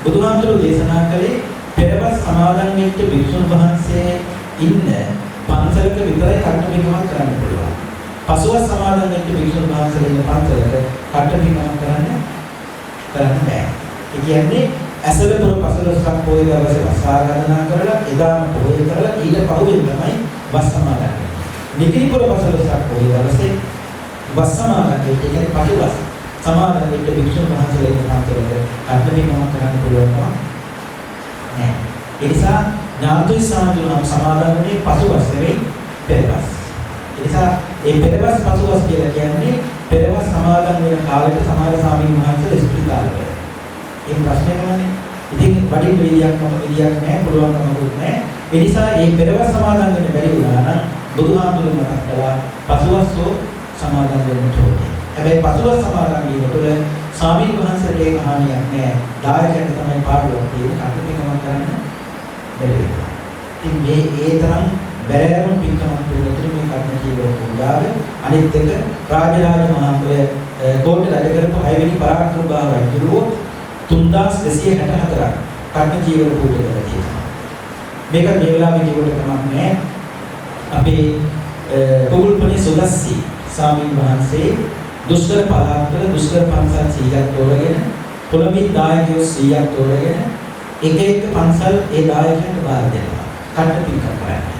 බුදුහාමුදුරුවෝ දේශනා කළේ පෙරවස් සමාදන් වෙච්ච භික්ෂුන් වහන්සේ ඉන්න පන්සලක විතරයි කට්ටපිකමක් කරන්න පුළුවන්. පසුව සමාදන් වෙච්ච භික්ෂුන් වහන්සේලා ඉන්න පන්සලක කට්ටපිකමක් කරන්න බෑ. ඒ කියන්නේ ඇසලපුර පසළොස්වක පොය දවසේ වස් ආරාධනා කරලා එදාම පොය කරලා ඊට පහුවෙන් තමයි වස් සමාදන් වෙන්නේ. නිකිනිපුර පසළොස්වක පොය දවසේ වස් සමාදන් වෙන්නේ කියන්නේ පසුවස් සමාදන් වෙච්ච භික්ෂුන් වහන්සේලා ඉන්න පන්සලක කට්ටපිකමක් කරන්න පුළුවන් නෑ. ඒ නිසා ඥානතුන් සමාදන් සමාදන් වෙන්නේ පසුවස් නෙවෙයි පෙරවස්. ඒ නිසා ඒ පෙරවස් පසුවස් කියලා කියන්නේ පෙරවස් සමාදන් වෙන කාලෙට සමහර ස්වාමීන් වහන්සේලා ඉස්පිරිතාලෙට. ඒ ප්‍රශ්නේ නෝනේ. ඉතින් වටින විදියක් නැහැ, පුළුවන්කමකුත් නැහැ. ඒ නිසා මේ පෙරවස් සමාදන් වෙන්න බැරි වුණා නම් බුදුහාමුදුරුවෝ මතක් කළා පසුවස්ෝ සමාදන් වෙන්න ඕනේ. හැබැයි පසුවස් සමාදන් වීම තුළ ස්වාමීන් වහන්සේගේ කහානියක් නැහැ. දායකයන්ට තමයි පාඩුවක් තියෙන්නේ. කටපිටකමක් කරන්න බැරි වෙනවා. ඉතින් මේ ඒ තරම් බැරෑරුම් පින්කමක් පිළිතුරු මේ කර්ම ජීවන පූජාව අනිත් එක රාජරාජ මහත්මය කෝට්ටේ රජ කරපු 6 වෙනි පරාක්‍රම බාහු රජුරෝ 3264ක් කර්ම ජීවන පූජා කරලා තියෙනවා. මේක මේ වෙලාවේ ජීවිත කමක් නෑ. අපේ පොගුල්පනේ සුදස්සි ස්වාමීන් වහන්සේ දුෂ්කර පළාත්වල දුෂ්කර පන්සල් 100ක් තෝරගෙන පොළොමින් දායකයෝ 100ක් තෝරගෙන එක එක පන්සල් ඒ දායකයන්ට බාර දෙනවා. කට්ට පින්කම් කරන්නේ.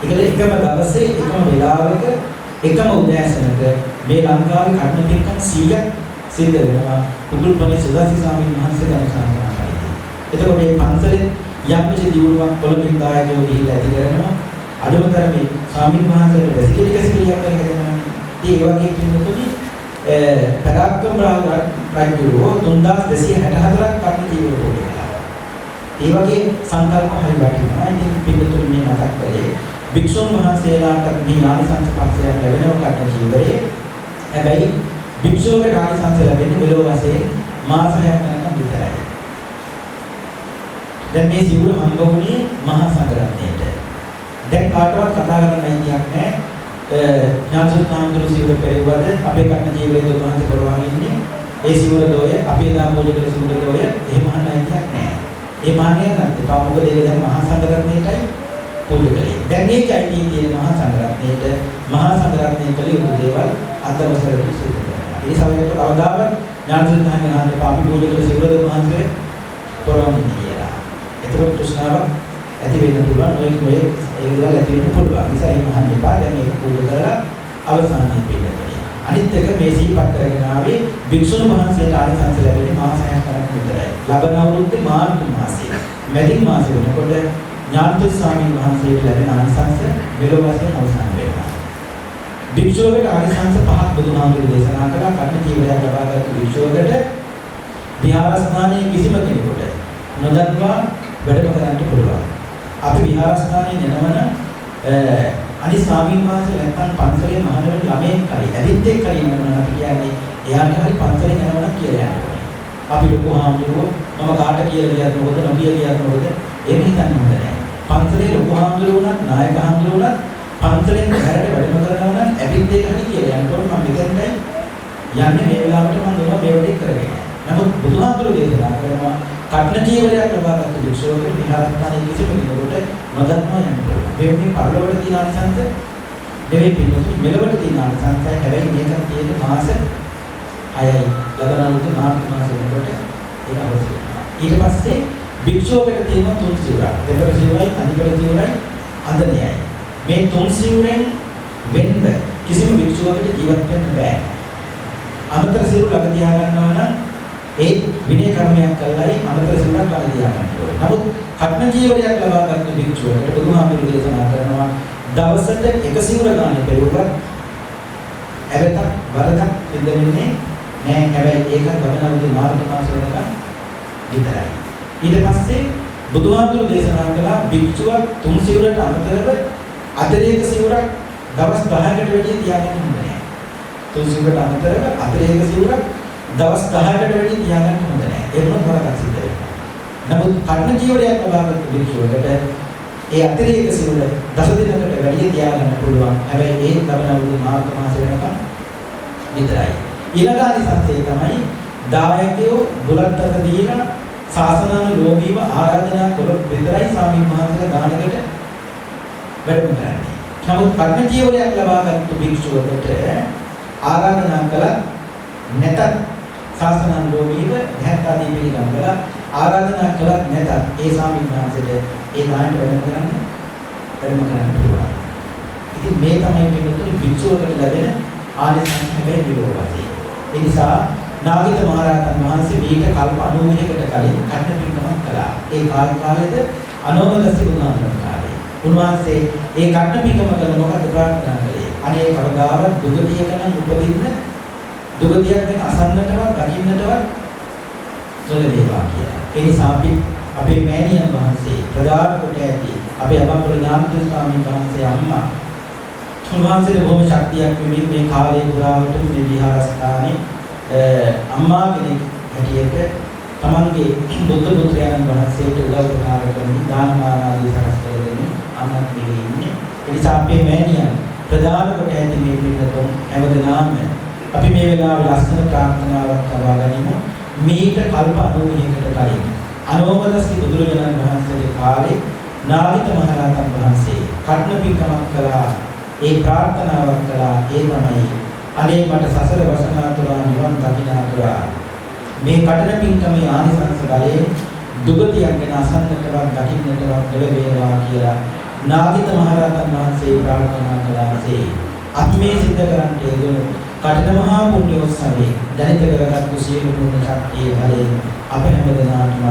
ඒකල එකම දවසේ එකම වෙලාවක එකම උදෑසනක මේ ලංකාවේ කර්ම පින්කම් 100ක් සිද්ධ වෙනවා. පොගුල්පනේ සුදස්සි ස්වාමීන් වහන්සේ දැනුම් කරනවා. එතකොට මේ පන්සලේ යම් කිසි දියුණුවක් පොළොමින් දායකයෝ ගිහිල්ලා ඇති කරනවා. අඩුමතරමේ ස්වාමීන් වහන්සේට වැසිකිලියක් කරගෙනනවා. ඒ වගේ කිනුතුනි පරාක්‍රම රජුරෝ 3264ක් කර්ම ජීවන පූජා. ඒ වගේ සංකල්ප හරි වටිනවා. ඉතින් පිටුතුනි මේ මතක් කරේ භික්ෂුන් වහන්සේලාට මේ ආනිසංස පක්ෂයක් ලැබෙනවා කර්ම ජීවයේ. හැබැයි භික්ෂුවගේ ආනිසංස ලැබෙන්නේ මෙලොව වශයෙන් මාස 6ක් යනකම් විතරයි. දැන් මේ සිවුර හම්බ වුණේ මහා සංඝරත්නයට. දැන් කාටවත් කතා කරන්න අයිතියක් නැහැ. ඥානසුත්තාන්තර සිවුර පෙරවද අපේ කර්ම ජීවයේ දුමහන්සේ කරවගෙන ඉන්නේ. ඒ සිවුර දෝය අපේ දාන පූජකල සිවුර දෝය එහෙම අහන්න අයිතියක් නැහැ. ඒ මාන්නයක් නැත්නම් මොකද ඒක දැන් මහා සංඝරත්නයටයි පූජකලේ. දැන් මේකයි තියෙන්නේ මහා සංඝරත්නයට මහා සංඝරත්නයේ කළ යුතු දේවල් අත්දවසට සිදු කරනවා. ඒ සමයකට අවදාවත් ඥානසුත්තාන්ගේ නාමයේ පාපි පූජකල සිවුර දුමහන්සේ කරවන්නේ කියලා. එතකොට තෘෂ්ණාවක් ඇති වෙන්න පුළුවන්. ඔය ඒ විදිහට ඇති වෙන්න පුළුවන්. නිසා මේ මහා නිපා දැන් මේක පූජා කරලා අවසානයේ පිළිගන්නවා. අනිත් එක මේ සිහිපත් කරගෙන ආවේ භික්ෂුන් වහන්සේට ආනිසංස ලැබෙන්නේ මාස 6ක් කරක් විතරයි. ලබන අවුරුද්දේ මාර්ග මාසයේ මැදින් මාසෙ වෙනකොට ඥානපති ස්වාමීන් වහන්සේට ලැබෙන ආනිසංස මෙලොව වශයෙන් අවසන් වෙනවා. භික්ෂුවකට ආනිසංස පහක් බුදුහාමුදුරුවෝ දේශනා කළා. කර්ම ජීවිතයක් ලබාගත් භික්ෂුවකට විහාරස්ථානයේ කිසිම කෙනෙකුට නොදන්වා වැඩම කරන්න පුළුවන්. අපි විහාරස්ථානයේ යනවන අනිත් ස්වාමීන් වහන්සේ නැත්නම් පන්සලේ මහණවරු ළමෙක් කරි ඇවිත් එක්ක ඉන්නවනම් අපි කියන්නේ එයාට හරි පන්සලේ යනවනම් කියලා යනවා. අපි ලොකු හාමුදුරුවෝ මම කාට කියලා කියත් මොකද නොකිය කියත් මොකද එහෙම හිතන්න හොඳ නැහැ. පන්සලේ ලොකු හාමුදුරුවෝ උනත් නායක හාමුදුරුවෝ උනත් පන්සලෙන් බහැරට වැඩම කරනවා නම් ඇවිත් එක්ක හරි කියලා යනකොට මම මෙතෙන්ටයි යන්නේ මේ වෙලාවට මම මොනවා මේ වැඩේ කරගෙන. නමුත් බුදුහාමුදුරුවෝ දේශනා කරනවා කර්ණ ජීවනයක් ලබාගත් භික්ෂුවකට විහාරස්ථානයේ කිසිම කෙනෙකුට නොදන්වා යන්න පුළුවන්. මේ පරලොවට තියෙන ආනිසංස දෙවෙනි පිළිතුරු මෙලොවට තියෙන ආනිසංසය හැබැයි මේක තියෙන්නේ මාස 6යි. ලබන මාර්ග මාසෙ වෙනකොට ඒක අවශ්‍ය වෙනවා. ඊට පස්සේ භික්ෂුවකට තියෙන තුන් සිවුරක්. දෙවර සිවුරයි, අනිකර සිවුරයි, අඳනයයි. මේ තුන් සිවුරෙන් වෙන්න කිසිම භික්ෂුවකට ජීවත් වෙන්න බෑ. අමතර සිවුර ළඟ තියා ගන්නවා නම් ඒ විනය කර්මයක් කළායි අමතර සිවුරක් ළඟ තියා ගන්න ඕනේ. නමුත් කර්ම ජීවනයක් ලබාගත් භික්ෂුවකට බුදුහාමුදුරුවෝ දේශනා කරනවා දවසට එක සිවුර ගන්න පෙරුවත් ඇවතක් වරදක් දෙන්නේ නෑ. හැබැයි ඒක ගමනවලදී මාර්ග මාස වෙනකන් විතරයි. ඊට පස්සේ බුදුහාමුදුරුවෝ දේශනා කළා භික්ෂුවක් තුන් සිවුරට අමතරව අතිරේක සිවුරක් දවස් 10කට වැඩි තියාගන්න හොඳ නෑ. තුන් සිවුරට අමතරව අතිරේක සිවුරක් දවස් 10කට වැඩි තියාගන්න හොඳ නෑ. ඒක මොනවාද වරදක් සිද්ධ වෙනවා. නමුත් කර්ම ජීවනයක් ලබාගත් භික්ෂුවකට ඒ අතිරේක සිවුර දස දිනකට වැඩි තියාගන්න පුළුවන්. හැබැයි ඒ ගමනවලදී මාර්ග මාස වෙනකන් විතරයි. ඊළඟාදී සත්‍යය තමයි දායකයෝ බුලත් අත දීලා ශාසනානුලෝමීව ආරාධනා කළොත් විතරයි ස්වාමීන් වහන්සේලා දානකට වැඩම කරන්නේ. නමුත් කර්ම ජීවනයක් ලබාගත් භික්ෂුවකට ආරාධනා කළා නැතත් ශාසනානුලෝමීව ධර්මාදී පිළිගන්නලා ආරාධනා කළත් නැතත් ඒ ස්වාමීන් වහන්සේට ඒ දානට වැඩම කරන්න පුළුවන්. ඉතින් මේ තමයි පිළිතුරු භික්ෂුවකට ලැබෙන ආනිසංස හැබැයි විරෝධයි. ඒ නිසා නාගිත මහරහතන් වහන්සේ මේක කල්ප 90කට කලින් කන්න පිටමක් කළා. ඒ කාලෙද අනෝමදස්සි වුණාන කාලේ. උන්වහන්සේ ඒ කන්න පිටම කළ මොකද ප්‍රාර්ථනා කළේ? අනේ කවදාවත් දුගතියක නම් උපදින්න දුගතියක් ගැන අසන්නටවත් දකින්නටවත් නොලැබේවා කියලා. ඒ නිසා අපි අපේ මෑණියන් වහන්සේ ප්‍රදාන කොට ඇති අපේ අබම්පුර ඥානතුංග ස්වාමීන් වහන්සේ අම්මා උන්වහන්සේට බොහොම ශක්තියක් වෙමින් මේ කාලේ පුරාවට මේ විහාරස්ථානයේ අම්මා කෙනෙක් හැටියට තමන්ගේ බුද්ධ පුත්‍රයන් වහන්සේට උදව් උපකාර කරමින් දානමාන ආදී සකස් කරගෙන අම්මත් පිළිගන්නේ. ඒ නිසා අපේ මෑණියන් ප්‍රදාන කොට ඇති මේ පිළිතුරු හැමදෙනාම අපි මේ වෙලාවේ ලස්සන ප්‍රාර්ථනාවක් කරවා ගනිමු. මේක කල්ප 90කට කලින් අනෝමදස්ති බුදුරජාණන් වහන්සේගේ කාලේ නාවිත මහරහතන් වහන්සේ කර්ණ පිටකමක් කළා. ඒ ප්‍රාර්ථනාවක් කළා. ඒ තමයි අනේ මට සසර වසනාතුරා නිවන් දකින්නාතුරා මේ කටන පින්කමේ ආනිසංස බලයෙන් දුගතියක් ගැන අසන්නටවත් දකින්නටවත් ලැබේවා කියලා නාවිත මහරහතන් වහන්සේ ප්‍රාර්ථනා කළාසේ අපි මේ සිද්ධ කරන්නේ යෙදුණු කටන මහා පුණ්‍යෝත්සවයේ දැනිත කරගත්තු සියලු පුණ්‍ය ශක්තිය බලයෙන් අප හැමදෙනාටම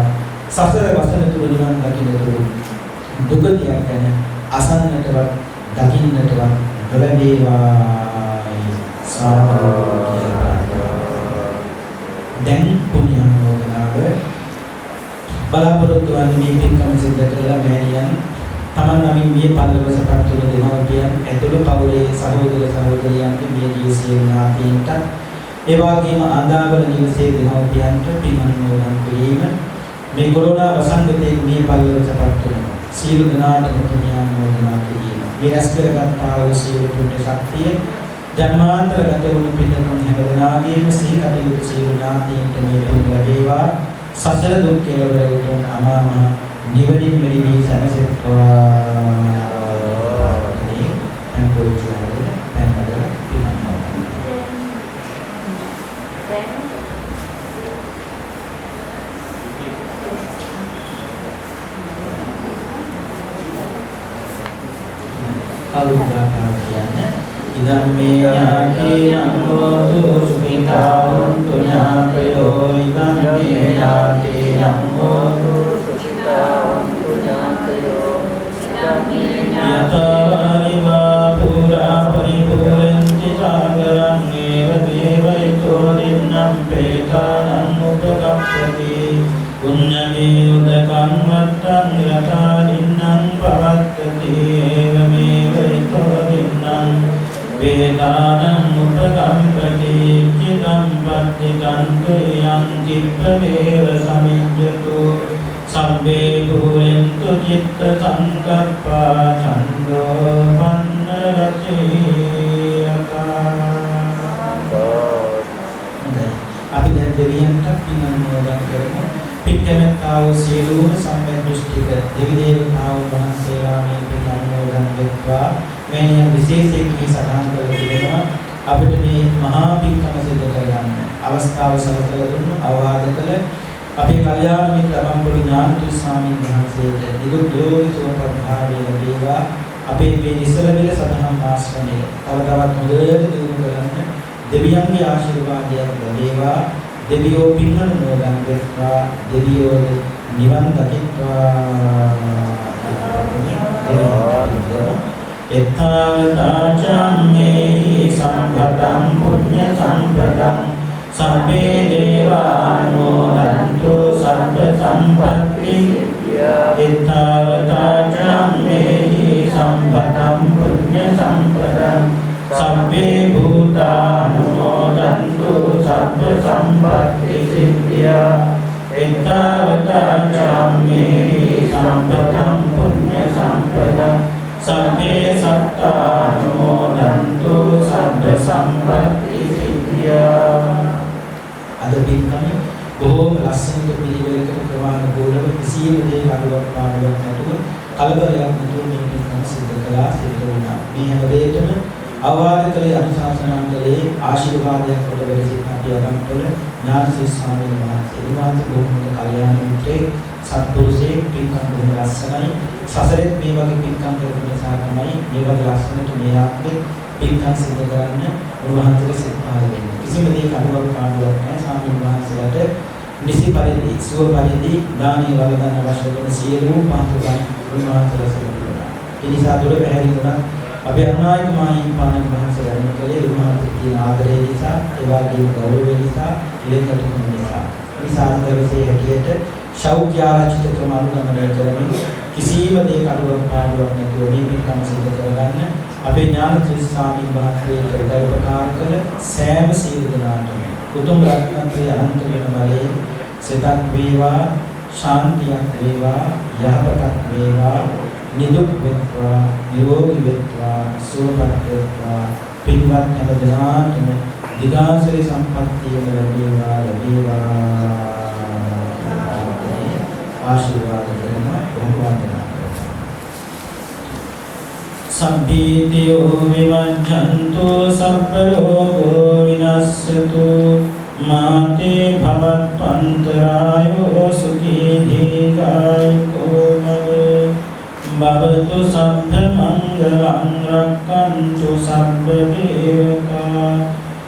සසර වසනාතුර නිවන් දකින්නතුරු දුගතියක් ගැන අසන්නටවත් දකින්නටවත් ලැබේවා දැන් පුණ්‍යානුමෝදනාව බලාපොරොත්තු වන්නේ මේ පින්කම සිද්ධ කරලා මෑණියන් තමන් නමින් මිය පල්ලවසපත් තුළ දෙමව්පියන් ඇතුළු පවුලේ සහෝදර සහෝදරියන්ට මියගිය සියලු ඥාතීන්ට ඒ වගේම අඳාවල නිවසේ දෙමව්පියන්ට පින් අනුමෝදන් කිරීම මේ කොරෝනා වසංගතයේ මිය පල්ලවසපත් තුළ සියලු දෙනාටම පුණ්‍යානුමෝදනා කිරීම මේ රැස් කරගත්තා වූ සියලු පුණ්‍ය ශක්තිය ජන්මාන්තර ගත වුණු පින්කම් හැමදෙනාගේම සිහි කටයුතු සියලු ඥාතීන්ට මේ පින් ලැබේවා සසර දුක් කෙලවර වූ අමා මහ නිවනින් මෙලි සැනසෙත්වා මේ අනුකූලතාවය පැනවල පිනනවා කල්පනා කියන්නේ ඉදම්මේ ඥාතීනං හෝතු සුඛිතාං පුඤ්ඤාපයෝ ඉදම්මේ ඥාතීනං හෝතු සුඛිතාං පුඤ්ඤාපයෝ ඉදම්මේ ඥාතීවා පුරා පරිපූර්ණං සාගරං ඒව දේවයිතෝ දින්නම් පේතානං උපගම්පති පුඤ්ඤමේ උදකං වත්තං යථානින්නම් පවත්තති ඒවමේව ඊතෝ දින්නම් වේදානං උපගම්පති චිදම් පත්තිකන්තු යං චිත්තමේව සමිඤ්ඤතු සම්බේ භූයන්තු චිත්ත සංකප්පා ඡන්தோ පන්නරචේයකා අපි දැන් දෙවියන්ට පින් අනුමෝදන් කරමු. පිටකමතාව සියලුම සම්මත දෘෂ්ටික දෙවි දේවතාවුන් වහන්සේලා මේ පින් අනුමෝදන් වෙත්වා. මේ විශේෂයෙන් මේ සඳහන් කර තිබෙනවා අපිට මේ මහා පින්කම සිදු කරගන්න අවස්ථාව සලසලා දුන්නු අවවාද කළ අපේ කල්යාණ මිත්‍ර අබම්පුර ඥානතුංග ස්වාමීන් වහන්සේට නිදුක් නිරෝගී සුවපත් භාවය ලැබේවා. අපේ මේ නිසලවිල සදහම් ආශ්‍රමයේ තව තවත් හොඳට දියුණු කරන්න දෙවියන්ගේ ආශිර්වාදයක් ලැබේවා. දෙවියෝ පින් අනුමෝදන් වෙත්වා. දෙවියෝ නිවන් දකිත්වා. එත්තාවතාචම්මේ සම්පතං පුඤ්ඤ සම්පතං සම්මේ දේවානුමෝදන්තු සබ්බ සම්පත්ති එත්තාවතාචම්මේ සම්පතං පුඤ්ඤ සම්පතං සම්මේ භූතානුමෝදන්තු සබ්බ සම්පත්ති සිද්ධියා එත්තාවතාචම්මේ සම්පතං පුඤ්ඤ සම්පතං සම්මේ සත්තානුමෝදන්තු සබ්බ සම්පත්ති සිද්ධියා. අද පින්කම බොහෝම ලස්සනට පිළිවෙලකට ප්‍රමාණිකව කිසියම් දෙයක් අඩුවක් පාඩුවක් නැතුව කලබලයක් නැතුව මේ පින්කම සිදු කළා සිදු වුණා. මේ හැම දෙයකම අවවාද කළේ අනුශාසනා කළේ ආශිර්වාදයක් කොට වෙලසිට අපි අගම්පොළ ඥානසිරි ස්වාමීන් වහන්සේ. උන්වහන්සේ බොහොම කල්යාණ මිත්‍රයෙක් සත්පුරුෂයෙක් පින්කම් බොහොම ලස්සනයි. සසරෙත් මේ වගේ පින්කම් කරන නිසා තමයි මේ වගේ ලස්සනට මේ ආත්මෙ පින්කම් සිදු කරන්න උන්වහන්සේට සිතාල වෙන්නේ. කිසිම දෙයක අඩුවක් පාඩුවක් නැහැ. ස්වාමීන් වහන්සේලාට නිසි පරිදි සුව පරිදි දානීය වළඳන අවශ්‍ය කරන සියලුම පාත්‍රයන් උන්වහන්සේලා සිදු කරනවා. ඒ නිසා දුර පැහැදිලි වුණා අපි අනායක මාහිමිපාණන් වහන්සේ වැඩම කළේ උන්වහන්සේ තියෙන ආදරය නිසා, ඒ වගේම ගෞරවය නිසා, ඉලක්කතුන් නිසා. නිසා දවසේ හැටියට ශෞක්‍ය ආරක්ෂිත ක්‍රම අනුගමනය කරමින් කිසිම දෙයක අඩුවක් පාඩුවක් නැතුව මේ පින්කම සිදු කරගන්න අපේ ඥානත්‍රි ස්වාමීන් වහන්සේ උපකාර කළ සෑම සීල දනාටම උතුම් රත්නත්‍රයේ අනන්ත වෙන බලයෙන් සිතක් වේවා, ශාන්තියක් වේවා, යහපතක් වේවා, නිදුක් වෙත්වා, නිරෝගී වෙත්වා, සුවපත් වෙත්වා, පින්වත් හැම දිනාටම දිගාසරි සම්පත්තිය ලැබේවා ආශිර්වාද කරනවා වන්දනා කරනවා. සම්පීතියෝ විවංජන්තු සබ්බ ලෝකෝ විනස්සතු මාතේ භවත්වන්තරායෝ සුඛී දීර්ඝායුකෝ භවතු සම්ප මංගලං රක්ඛන්තු සබ්බ දේවතා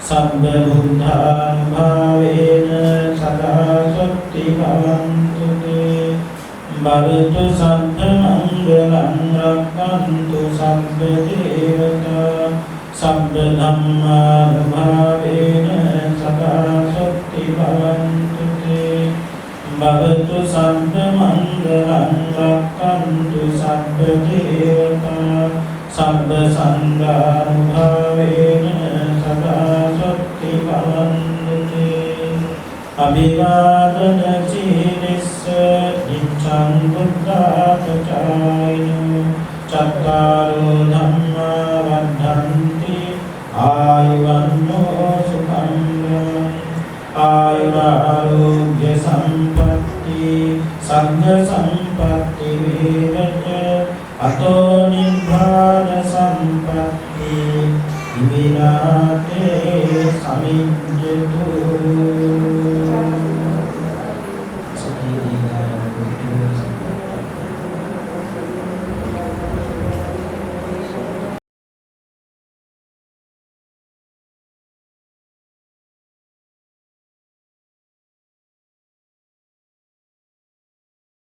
සබ්බ බුද්ධානුභාවේන සදා සොත්ති භවන්තු තේ භවතු සම්ප මංගලං රක්ඛන්තු සබ්බ දේවතා සබ්බ ධම්මානුභාවේන සදා සොත්ති භවන්තු තේ භවතු සම්ප මංගලං රක්ඛන්තු සබ්බ දේවතා සබ්බ සංඝානුභාවේන සදා සොත්ති භවන්තු තේ අභිවාදන සීලස්ස නිච්ඡං බුද්ධාපචායිනෝ චත්තාරෝ ධම්මා වද්ධන්ති ආයුවන්නෝ සුඛං ආයුරාෝග්‍ය සම්පatti සංඝ සම්පatti වේවච අතෝ නිබ්බාන සම්පatti විනාතේ සමිඤ්ඤතු සුඛී